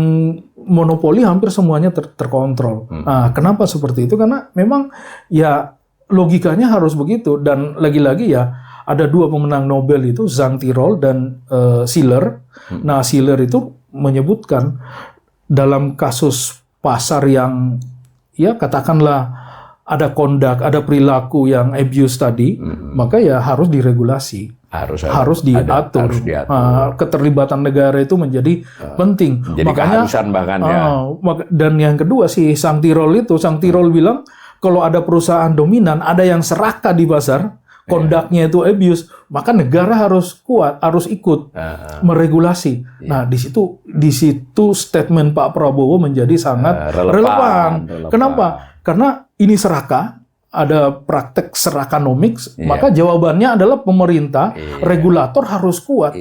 monopoli hampir semuanya terkontrol. Kenapa seperti itu? Karena memang ya logikanya harus begitu. Dan lagi-lagi ya ada dua pemenang Nobel itu, Zhang Tirol dan Shiller. Nah, Shiller itu menyebutkan dalam kasus pasar yang ya katakanlah ada kondak, ada perilaku yang abuse tadi, maka ya harus diregulasi. Harus diatur. Keterlibatan negara itu menjadi penting. Makanya bahkan dan yang kedua si Zhang Tirol bilang kalau ada perusahaan dominan, ada yang serakah di pasar, kondaknya itu abuse, maka negara harus kuat, harus ikut meregulasi. Nah, di situ statement Pak Prabowo menjadi sangat relevan. Kenapa? Karena ini serakah, ada praktek serakanomics, maka jawabannya adalah pemerintah, regulator harus kuat.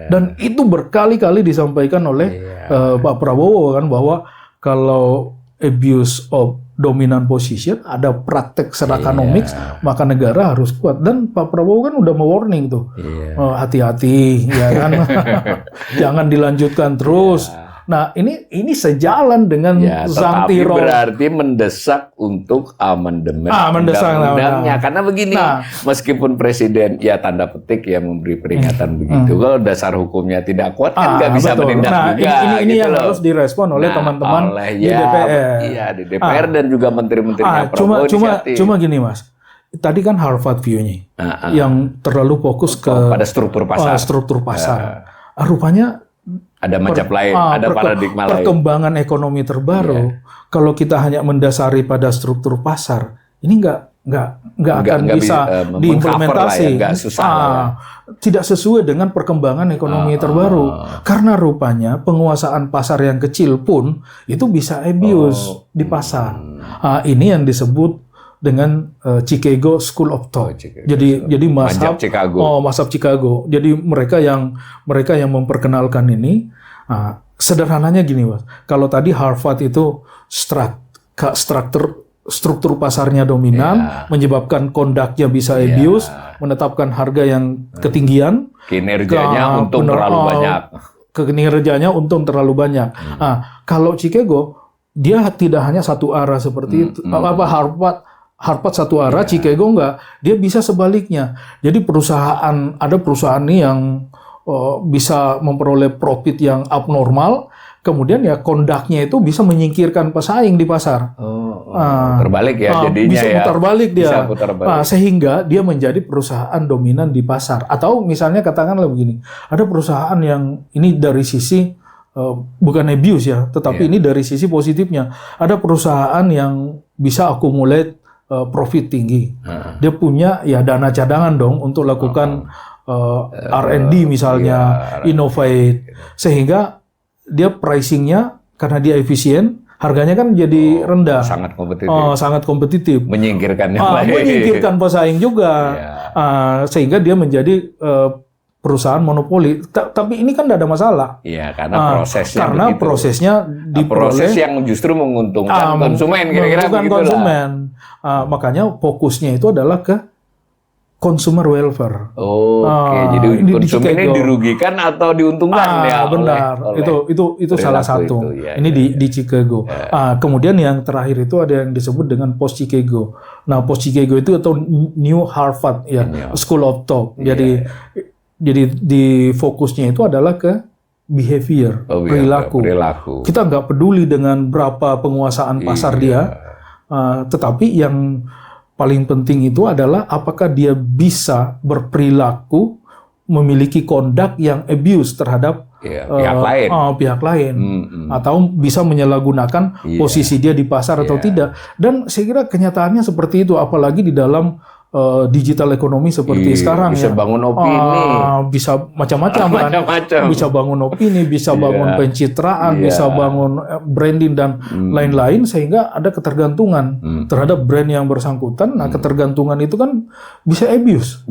Dan itu berkali-kali disampaikan oleh Pak Prabowo kan, bahwa kalau abuse of dominant position, ada praktek serakanomics, maka negara harus kuat. Dan Pak Prabowo kan udah mewarning tuh, hati-hati, ya kan, jangan dilanjutkan terus. Nah, ini sejalan dengan Zhang Tirol. Berarti mendesak untuk amandemen undang-undangnya. Karena begini, meskipun presiden ya tanda petik ya memberi peringatan begitu, kalau dasar hukumnya tidak kuat kan nggak bisa menindak juga. Ini gitu yang harus direspon oleh teman-teman di DPR. Iya, di DPR dan juga menteri-menterinya Prabowo. Cuma gini, Mas. Tadi kan Harvard view-nya yang terlalu fokus pada struktur pasar. Rupanya ada macam lain, ada paradigma lain. Perkembangan ekonomi terbaru, kalau kita hanya mendasari pada struktur pasar, ini nggak akan bisa diimplementasi. Tidak sesuai dengan perkembangan ekonomi terbaru. Karena rupanya penguasaan pasar yang kecil pun itu bisa abuse di pasar. Ini yang disebut dengan Chicago School of Thought. Jadi mazhab Chicago. Jadi mereka yang memperkenalkan ini, sederhananya gini, Mas. Kalau tadi Harvard itu struktur pasarnya dominan, menyebabkan kondaknya bisa abuse, menetapkan harga yang ketinggian, kinerjanya untung terlalu banyak. Kalau Chicago, dia tidak hanya satu arah seperti itu. Harvard satu arah, Chicago enggak. Dia bisa sebaliknya. Jadi ada perusahaan nih yang bisa memperoleh profit yang abnormal, kemudian ya kondaknya itu bisa menyingkirkan pesaing di pasar. Terbalik ya jadinya, bisa putar balik dia. Sehingga dia menjadi perusahaan dominan di pasar. Atau misalnya katakanlah begini, ada perusahaan yang ini dari sisi bukan abuse ya, tetapi ini dari sisi positifnya. Ada perusahaan yang bisa accumulate profit tinggi. Dia punya ya dana cadangan dong untuk lakukan R&D misalnya, innovate, sehingga dia pricingnya karena dia efisien, harganya kan jadi rendah. Sangat kompetitif. Menyingkirkan pesaing juga. Sehingga dia menjadi perusahaan monopoli. Tapi ini kan tidak ada masalah. Iya, karena prosesnya diperoleh, proses yang justru menguntungkan konsumen, kira-kira begitu konsumen. Makanya fokusnya itu adalah ke consumer welfare. Jadi konsumennya dirugikan atau diuntungkan ya? Benar. Itu salah satu. Ini di Chicago. Kemudian yang terakhir itu ada yang disebut dengan post Chicago. Nah, post Chicago itu atau New Harvard ya, School of Thought. Jadi di fokusnya itu adalah ke behavior, perilaku. Kita nggak peduli dengan berapa penguasaan pasar dia, tetapi yang paling penting itu adalah apakah dia bisa berperilaku, memiliki kondak yang abuse terhadap pihak lain, atau bisa menyalahgunakan posisi dia di pasar atau tidak. Dan saya kira kenyataannya seperti itu, apalagi di dalam digital ekonomi seperti sekarang bisa bangun opini, bisa macam-macam kan, bisa bangun opini, bisa bangun pencitraan, bisa bangun branding dan lain-lain, sehingga ada ketergantungan terhadap brand yang bersangkutan. Nah, ketergantungan itu kan bisa abuse.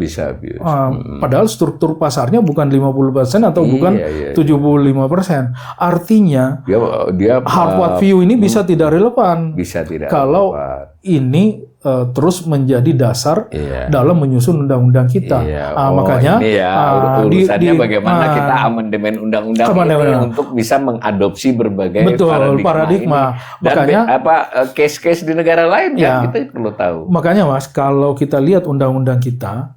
Padahal struktur pasarnya bukan 50% atau bukan 75%. Artinya dia Harvard View ini bisa tidak relevan. Kalau ini terus menjadi dasar dalam menyusun undang-undang kita. Makanya urusannya bagaimana kita amandemen undang-undang ini untuk bisa mengadopsi berbagai paradigma. Dan makanya case-case di negara lain kan kita perlu tahu. Makanya Mas, kalau kita lihat undang-undang kita,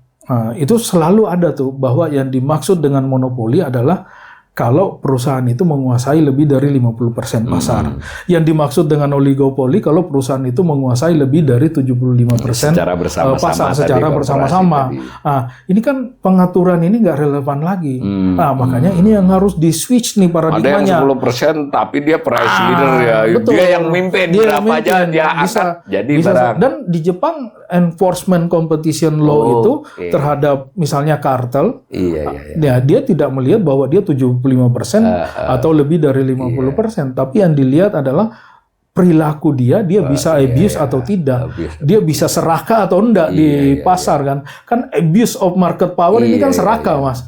itu selalu ada tuh bahwa yang dimaksud dengan monopoli adalah kalau perusahaan itu menguasai lebih dari 50% pasar. Yang dimaksud dengan oligopoli kalau perusahaan itu menguasai lebih dari 75% pasar secara bersama-sama. Ini kan pengaturan ini nggak relevan lagi. Makanya ini yang harus di-switch nih paradigmanya. Ada yang 10% tapi dia price leader ya. Betul. Dia yang mimpin, berapa aja dia angkat. Jadi dan di Jepang enforcement competition law itu terhadap misalnya kartel, dia tidak melihat bahwa dia 75% atau lebih dari 50%, tapi yang dilihat adalah perilaku dia bisa abuse atau tidak, dia bisa serakah atau enggak di pasar kan abuse of market power ini kan serakah Mas.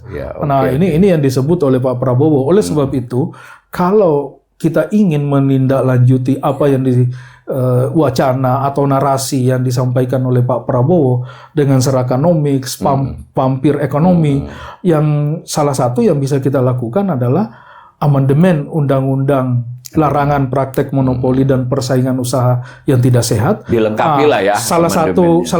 Ini yang disebut oleh Pak Prabowo. Oleh sebab itu, kalau kita ingin menindaklanjuti apa yang wacana atau narasi yang disampaikan oleh Pak Prabowo dengan serakanomics, pampir ekonomi, yang salah satu yang bisa kita lakukan adalah amandemen undang-undang larangan praktek monopoli dan persaingan usaha yang tidak sehat. Dilengkapi lah ya. Salah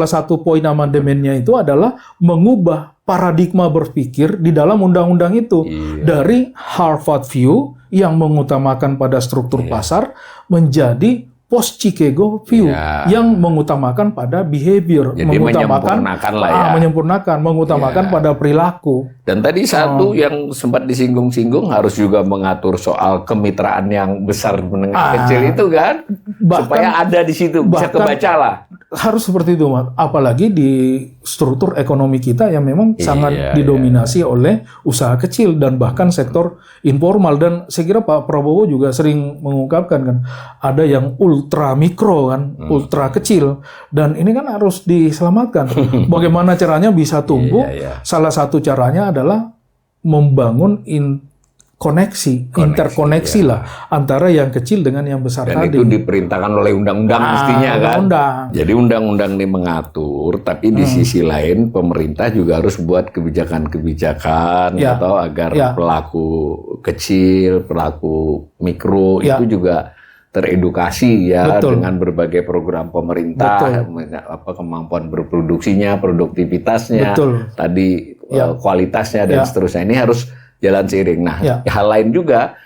satu poin amandemennya itu adalah mengubah paradigma berpikir di dalam undang-undang itu dari Harvard View yang mengutamakan pada struktur pasar menjadi post-Chicago View yang mengutamakan pada behavior, mengutamakan pada perilaku. Dan tadi satu yang sempat disinggung-singgung harus juga mengatur soal kemitraan yang besar menengah kecil itu kan, supaya ada di situ bisa kebaca lah. Harus seperti itu, Mas. Apalagi di struktur ekonomi kita yang memang sangat didominasi oleh usaha kecil dan bahkan sektor informal. Dan saya kira Pak Prabowo juga sering mengungkapkan kan, ada yang ultra mikro kan, ultra kecil, dan ini kan harus diselamatkan. Bagaimana caranya bisa tumbuh? Salah satu caranya adalah membangun interkoneksi lah antara yang kecil dengan yang besar dan tadi. Dan itu diperintahkan oleh undang-undang mestinya kan. Jadi undang-undang ini mengatur, tapi di sisi lain pemerintah juga harus buat kebijakan-kebijakan atau agar pelaku kecil, pelaku mikro itu juga teredukasi dengan berbagai program pemerintah, kemampuan berproduksinya, produktivitasnya, tadi kualitasnya dan seterusnya. Ini harus jalan seiring. Nah, hal lain juga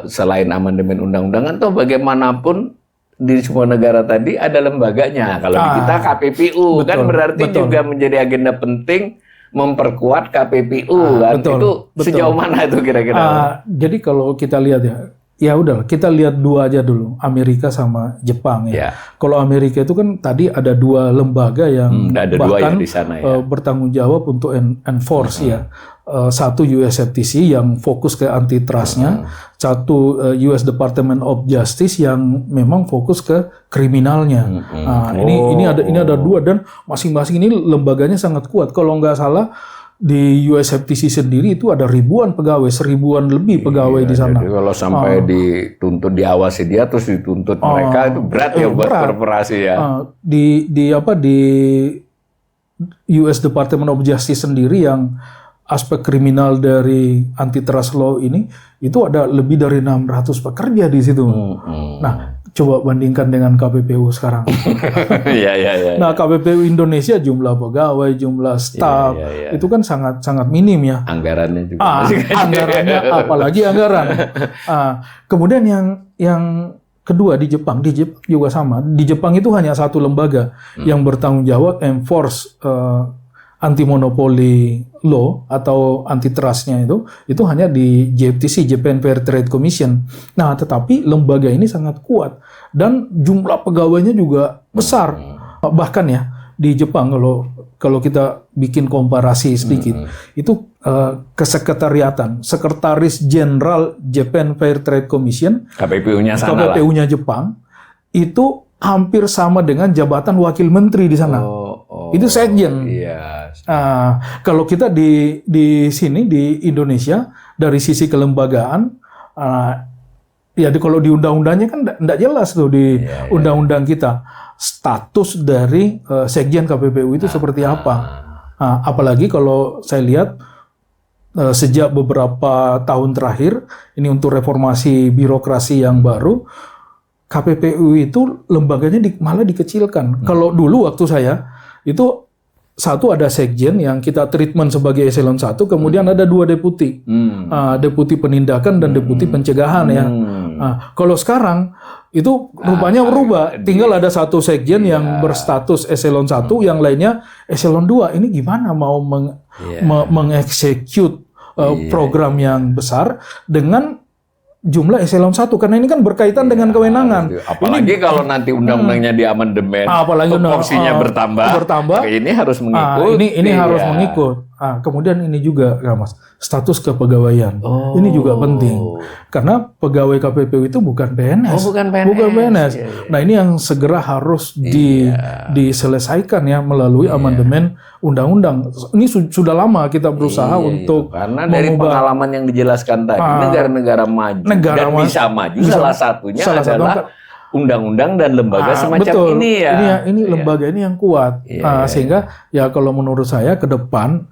selain amandemen undang-undangan, atau bagaimanapun di semua negara tadi ada lembaganya. Kalau di kita KPPU kan berarti juga menjadi agenda penting memperkuat KPPU kan. Itu sejauh mana itu kira-kira? Jadi kalau kita lihat ya udah kita lihat dua aja dulu, Amerika sama Jepang ya. Kalau Amerika itu kan tadi ada dua lembaga yang bahkan di sana, bertanggung jawab untuk enforce satu US FTC yang fokus ke antitrustnya, satu US Department of Justice yang memang fokus ke kriminalnya. Ini ada dua dan masing-masing ini lembaganya sangat kuat. Kalau nggak salah di US FTC sendiri itu ada ribuan pegawai, 1000-an lebih pegawai di sana. Jadi kalau sampai dituntut diawasi dia terus dituntut mereka itu berat ya buat korporasi ya. Di US Department of Justice sendiri yang aspek kriminal dari antitrust law ini itu ada lebih dari 600 pekerja di situ. Nah, coba bandingkan dengan KPPU sekarang. Nah, KPPU Indonesia jumlah pegawai, jumlah staf itu kan sangat minim ya. Anggarannya juga. Anggarannya apalagi anggaran. Kemudian yang kedua di Jepang juga sama. Di Jepang itu hanya satu lembaga yang bertanggung jawab enforce anti-monopoli law atau antitrustnya itu hanya di JFTC, Japan Fair Trade Commission. Nah, tetapi lembaga ini sangat kuat dan jumlah pegawainya juga besar. Bahkan ya, di Jepang kalau kita bikin komparasi sedikit, itu kesekretariatan, Sekretaris Jenderal Japan Fair Trade Commission, KPPU-nya sana KPPU-nya Jepang, itu hampir sama dengan jabatan wakil menteri di sana. Itu sekjen. Iya. Kalau kita di sini di Indonesia dari sisi kelembagaan, ya kalau di undang-undangnya kan enggak jelas tuh di undang-undang kita status dari sekjen KPPU itu seperti apa. Apalagi kalau saya lihat sejak beberapa tahun terakhir ini untuk reformasi birokrasi yang baru, KPPU itu lembaganya malah dikecilkan. Kalau dulu waktu saya itu satu ada sekjen yang kita treatment sebagai eselon 1, kemudian ada 2 deputi, deputi penindakan dan deputi pencegahan ya. Kalau sekarang itu rupanya berubah, tinggal ada satu sekjen yang berstatus eselon 1, yang lainnya eselon 2. Ini gimana mau mengeksekut program yang besar dengan jumlah eselon 1, karena ini kan berkaitan dengan kewenangan. Apalagi kalau nanti undang-undangnya diamandemen, porsinya bertambah, ini harus mengikut. Ini harus mengikut. Kemudian ini juga, Mas, status kepegawaian. Ini juga penting. Karena pegawai KPPU itu bukan PNS. Bukan PNS. Nah, ini yang segera harus diselesaikan ya melalui amandemen undang-undang. Ini sudah lama kita berusaha untuk karena dari pengalaman yang dijelaskan tadi, negara-negara maju dan bisa maju salah satunya adalah undang-undang dan lembaga semacam ini ya. Ini lembaga ini yang kuat. Sehingga ya kalau menurut saya ke depan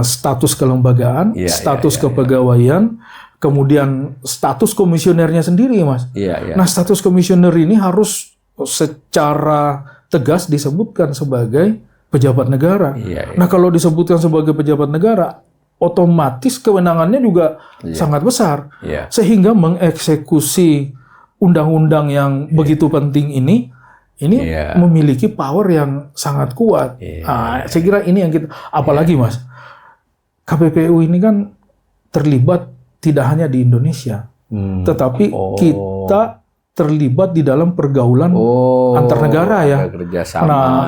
status kelembagaan, status kepegawaian, kemudian status komisionernya sendiri, Mas. Nah, status komisioner ini harus secara tegas disebutkan sebagai pejabat negara. Nah, kalau disebutkan sebagai pejabat negara, otomatis kewenangannya juga sangat besar. Sehingga mengeksekusi undang-undang yang begitu penting ini memiliki power yang sangat kuat. Saya kira ini yang kita, apalagi Mas, KPPU ini kan terlibat tidak hanya di Indonesia, tetapi kita terlibat di dalam pergaulan antar negara ya.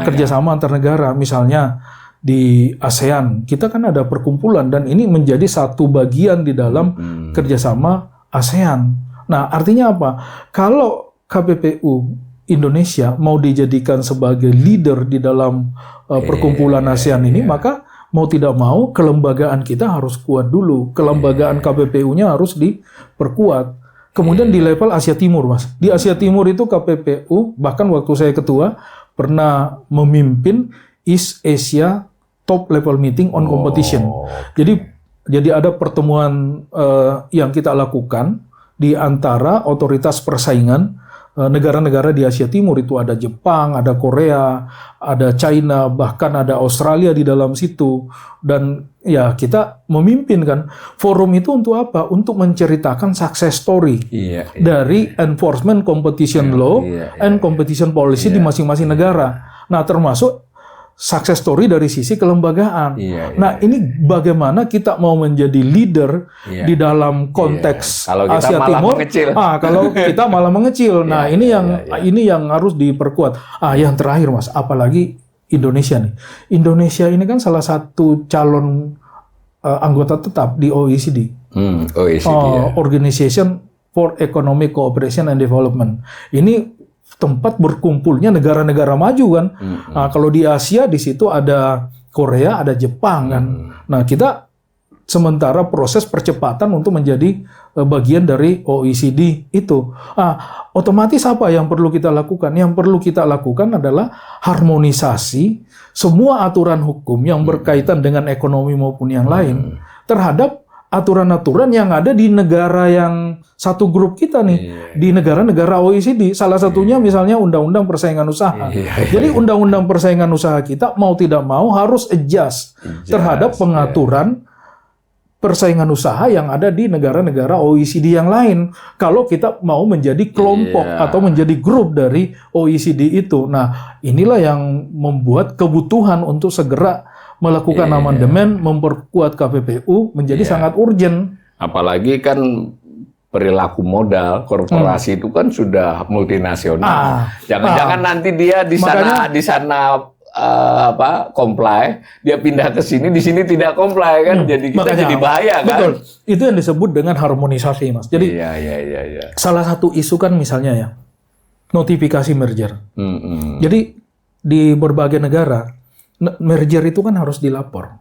Kerjasama antar negara, misalnya di ASEAN kita kan ada perkumpulan dan ini menjadi satu bagian di dalam kerjasama ASEAN. Nah, artinya apa? Kalau KPPU Indonesia mau dijadikan sebagai leader di dalam perkumpulan ASEAN ini, maka mau tidak mau kelembagaan kita harus kuat dulu. Kelembagaan KPPU-nya harus diperkuat. Kemudian di level Asia Timur, Mas. Di Asia Timur itu KPPU, bahkan waktu saya ketua, pernah memimpin East Asia Top Level Meeting on Competition. Jadi ada pertemuan yang kita lakukan di antara otoritas persaingan negara-negara di Asia Timur. Itu ada Jepang, ada Korea, ada China, bahkan ada Australia di dalam situ. Dan ya kita memimpin kan. Forum itu untuk apa? Untuk menceritakan success story dari enforcement competition law and competition policy di masing-masing negara. Nah, termasuk success story dari sisi kelembagaan. Nah, ini bagaimana kita mau menjadi leader di dalam konteks Asia Timur. Kalau kita malah mengecil. Nah, ini yang harus diperkuat. Yang terakhir, Mas, apalagi Indonesia nih. Indonesia ini kan salah satu calon anggota tetap di OECD. Organization for Economic Cooperation and Development. Ini tempat berkumpulnya negara-negara maju kan. Kalau di Asia di situ ada Korea, ada Jepang kan. Nah, kita sementara proses percepatan untuk menjadi bagian dari OECD itu. Otomatis apa yang perlu kita lakukan? Yang perlu kita lakukan adalah harmonisasi semua aturan hukum yang berkaitan dengan ekonomi maupun yang lain terhadap aturan-aturan yang ada di negara yang satu grup kita nih, di negara-negara OECD. Salah satunya misalnya Undang-Undang Persaingan Usaha. Jadi Undang-Undang Persaingan Usaha kita mau tidak mau harus adjust terhadap pengaturan persaingan usaha yang ada di negara-negara OECD yang lain. Kalau kita mau menjadi kelompok atau menjadi grup dari OECD itu. Nah, inilah yang membuat kebutuhan untuk segera melakukan amandemen, memperkuat KPPU menjadi sangat urgent. Apalagi kan perilaku modal korporasi itu kan sudah multinasional. Jangan-jangan nanti dia di sana comply, dia pindah ke sini, di sini tidak comply kan, jadi kita makanya, jadi bahaya kan. Betul, itu yang disebut dengan harmonisasi, Mas. Jadi salah satu isu kan misalnya ya notifikasi merger. Jadi di berbagai negara merger itu kan harus dilapor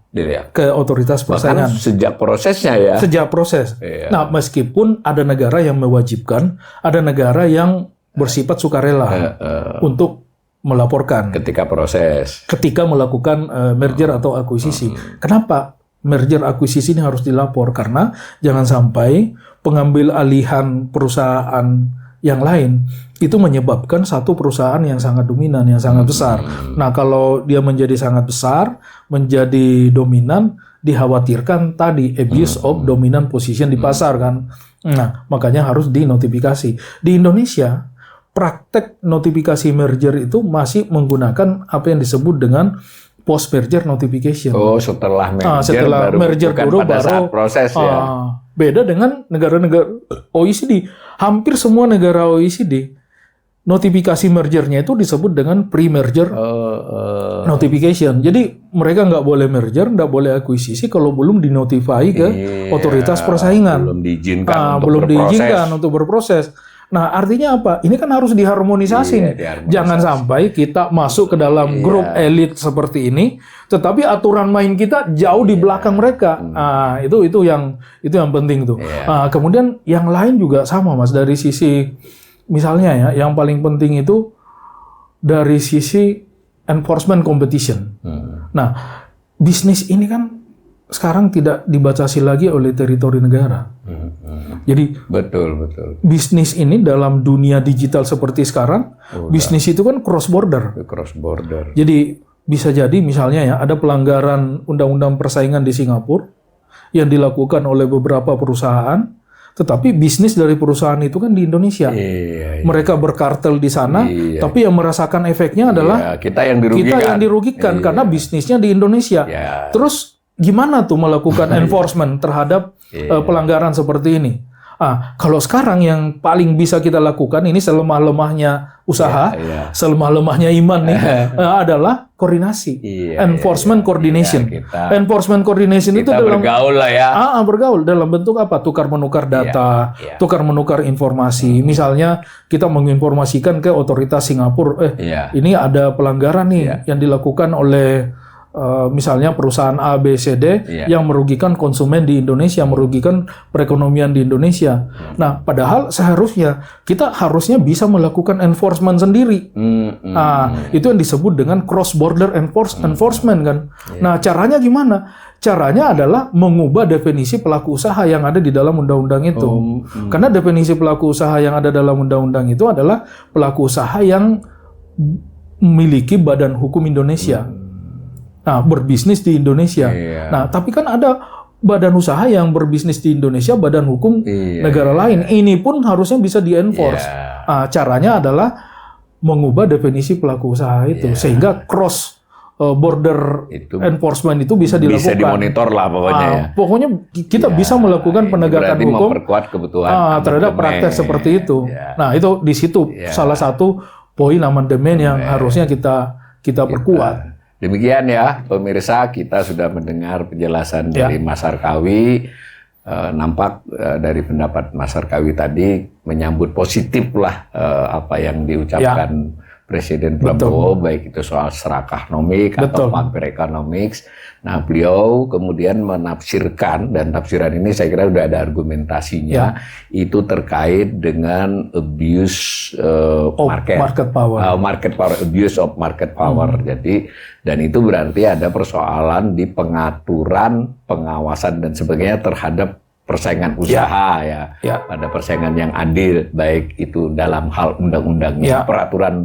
ke otoritas persaingan. Bahkan sejak prosesnya ya. Sejak proses. Iya. Nah, meskipun ada negara yang mewajibkan, ada negara yang bersifat sukarela untuk melaporkan ketika proses. Ketika melakukan merger atau akuisisi. Kenapa merger akuisisi ini harus dilapor? Karena jangan sampai pengambil alihan perusahaan yang lain itu menyebabkan satu perusahaan yang sangat dominan, yang sangat besar. Nah, kalau dia menjadi sangat besar, menjadi dominan, dikhawatirkan tadi abuse of dominant position di pasar kan. Nah, makanya harus dinotifikasi. Di Indonesia, praktek notifikasi merger itu masih menggunakan apa yang disebut dengan post merger notification. Oh, setelah merger, setelah merger bukan dulu pada baru saat proses ya. Beda dengan negara-negara OECD. Hampir semua negara OECD notifikasi mergernya itu disebut dengan pre-merger notification. Jadi mereka nggak boleh merger, nggak boleh akuisisi kalau belum dinotify ke otoritas persaingan. Belum diizinkan untuk berproses. Nah, artinya apa? Ini kan harus diharmonisasi nih. Jangan sampai kita masuk ke dalam grup elit seperti ini, tetapi aturan main kita jauh di belakang mereka. Nah, itu yang penting tuh. Kemudian yang lain juga sama, Mas, dari sisi misalnya ya, yang paling penting itu dari sisi enforcement competition. Nah, bisnis ini kan sekarang tidak dibatasi lagi oleh teritori negara. Jadi betul. Bisnis ini dalam dunia digital seperti sekarang, bisnis itu kan cross border. Jadi bisa jadi misalnya ya ada pelanggaran undang-undang persaingan di Singapura yang dilakukan oleh beberapa perusahaan, tetapi bisnis dari perusahaan itu kan di Indonesia. Mereka berkartel di sana, tapi yang merasakan efeknya adalah kita yang dirugikan karena bisnisnya di Indonesia. Terus gimana tuh melakukan enforcement terhadap pelanggaran seperti ini? Kalau sekarang yang paling bisa kita lakukan ini selemah-lemahnya usaha, selemah-lemahnya iman nih adalah koordinasi, enforcement coordination. Enforcement coordination itu dalam bergaul lah ya. Bergaul dalam bentuk apa? Tukar menukar data, tukar menukar informasi. Misalnya kita menginformasikan ke otoritas Singapura, ini ada pelanggaran nih yang dilakukan oleh misalnya perusahaan A, B, C, D yang merugikan konsumen di Indonesia, merugikan perekonomian di Indonesia. Nah, padahal seharusnya kita harusnya bisa melakukan enforcement sendiri. Itu yang disebut dengan cross border enforcement kan. Nah, caranya gimana? Caranya adalah mengubah definisi pelaku usaha yang ada di dalam undang-undang itu. Karena definisi pelaku usaha yang ada dalam undang-undang itu adalah pelaku usaha yang memiliki badan hukum Indonesia. Nah, berbisnis di Indonesia. Nah, tapi kan ada badan usaha yang berbisnis di Indonesia, badan hukum negara lain. Ini pun harusnya bisa di-enforce. Caranya adalah mengubah definisi pelaku usaha itu. Sehingga cross border enforcement itu bisa dilakukan. Bisa dimonitor lah pokoknya ya. Pokoknya kita bisa melakukan penegakan hukum memperkuat kebutuhan terhadap praktek seperti itu. Nah, itu di situ salah satu poin amandemen yang harusnya kita perkuat. Demikian ya, pemirsa, kita sudah mendengar penjelasan dari Mas Harkawi. Nampak dari pendapat Mas Harkawi tadi menyambut positif lah apa yang diucapkan Presiden Prabowo, baik itu soal serakahnomik atau pampir economics. Nah, beliau kemudian menafsirkan, dan tafsiran ini saya kira sudah ada argumentasinya, itu terkait dengan abuse market power, abuse of market power. Jadi, dan itu berarti ada persoalan di pengaturan, pengawasan dan sebagainya terhadap persaingan usaha pada persaingan yang adil, baik itu dalam hal undang-undangnya, peraturan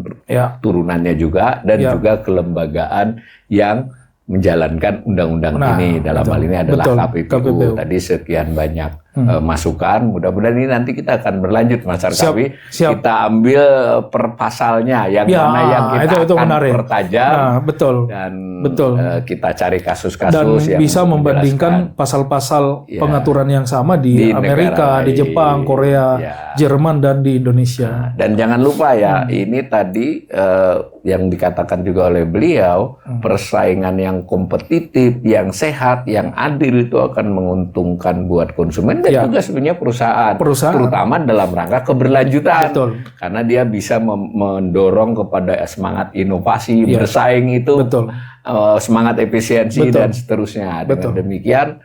turunannya juga, dan juga kelembagaan yang menjalankan undang-undang ini. Dalam hal ini adalah KPPU. Tadi sekian banyak masukan. Mudah-mudahan ini nanti kita akan berlanjut, Mas Arkawi. Siap. Kita ambil per pasalnya yang mana yang kita itu akan menarik. pertajam. Betul. Dan betul. Kita cari kasus-kasus dan yang bisa membandingkan pasal-pasal pengaturan yang sama di Amerika, di Jepang, Korea, Jerman, dan di Indonesia. Dan jangan lupa ya, ini tadi yang dikatakan juga oleh beliau, persaingan yang kompetitif, yang sehat, yang adil itu akan menguntungkan buat konsumen dan juga sebenarnya perusahaan, terutama dalam rangka keberlanjutan. Betul. Karena dia bisa mendorong kepada semangat inovasi, bersaing itu, semangat efisiensi dan seterusnya. Dengan demikian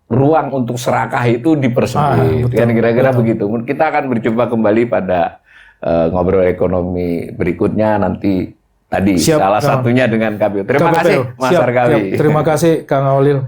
ruang untuk serakah itu dipersempit. Kan kira-kira begitu. Kita akan berjumpa kembali pada ngobrol ekonomi berikutnya nanti. Tadi salah satunya dengan KPU. Terima kasih Mas Arkawi. Terima kasih Kang Aulil.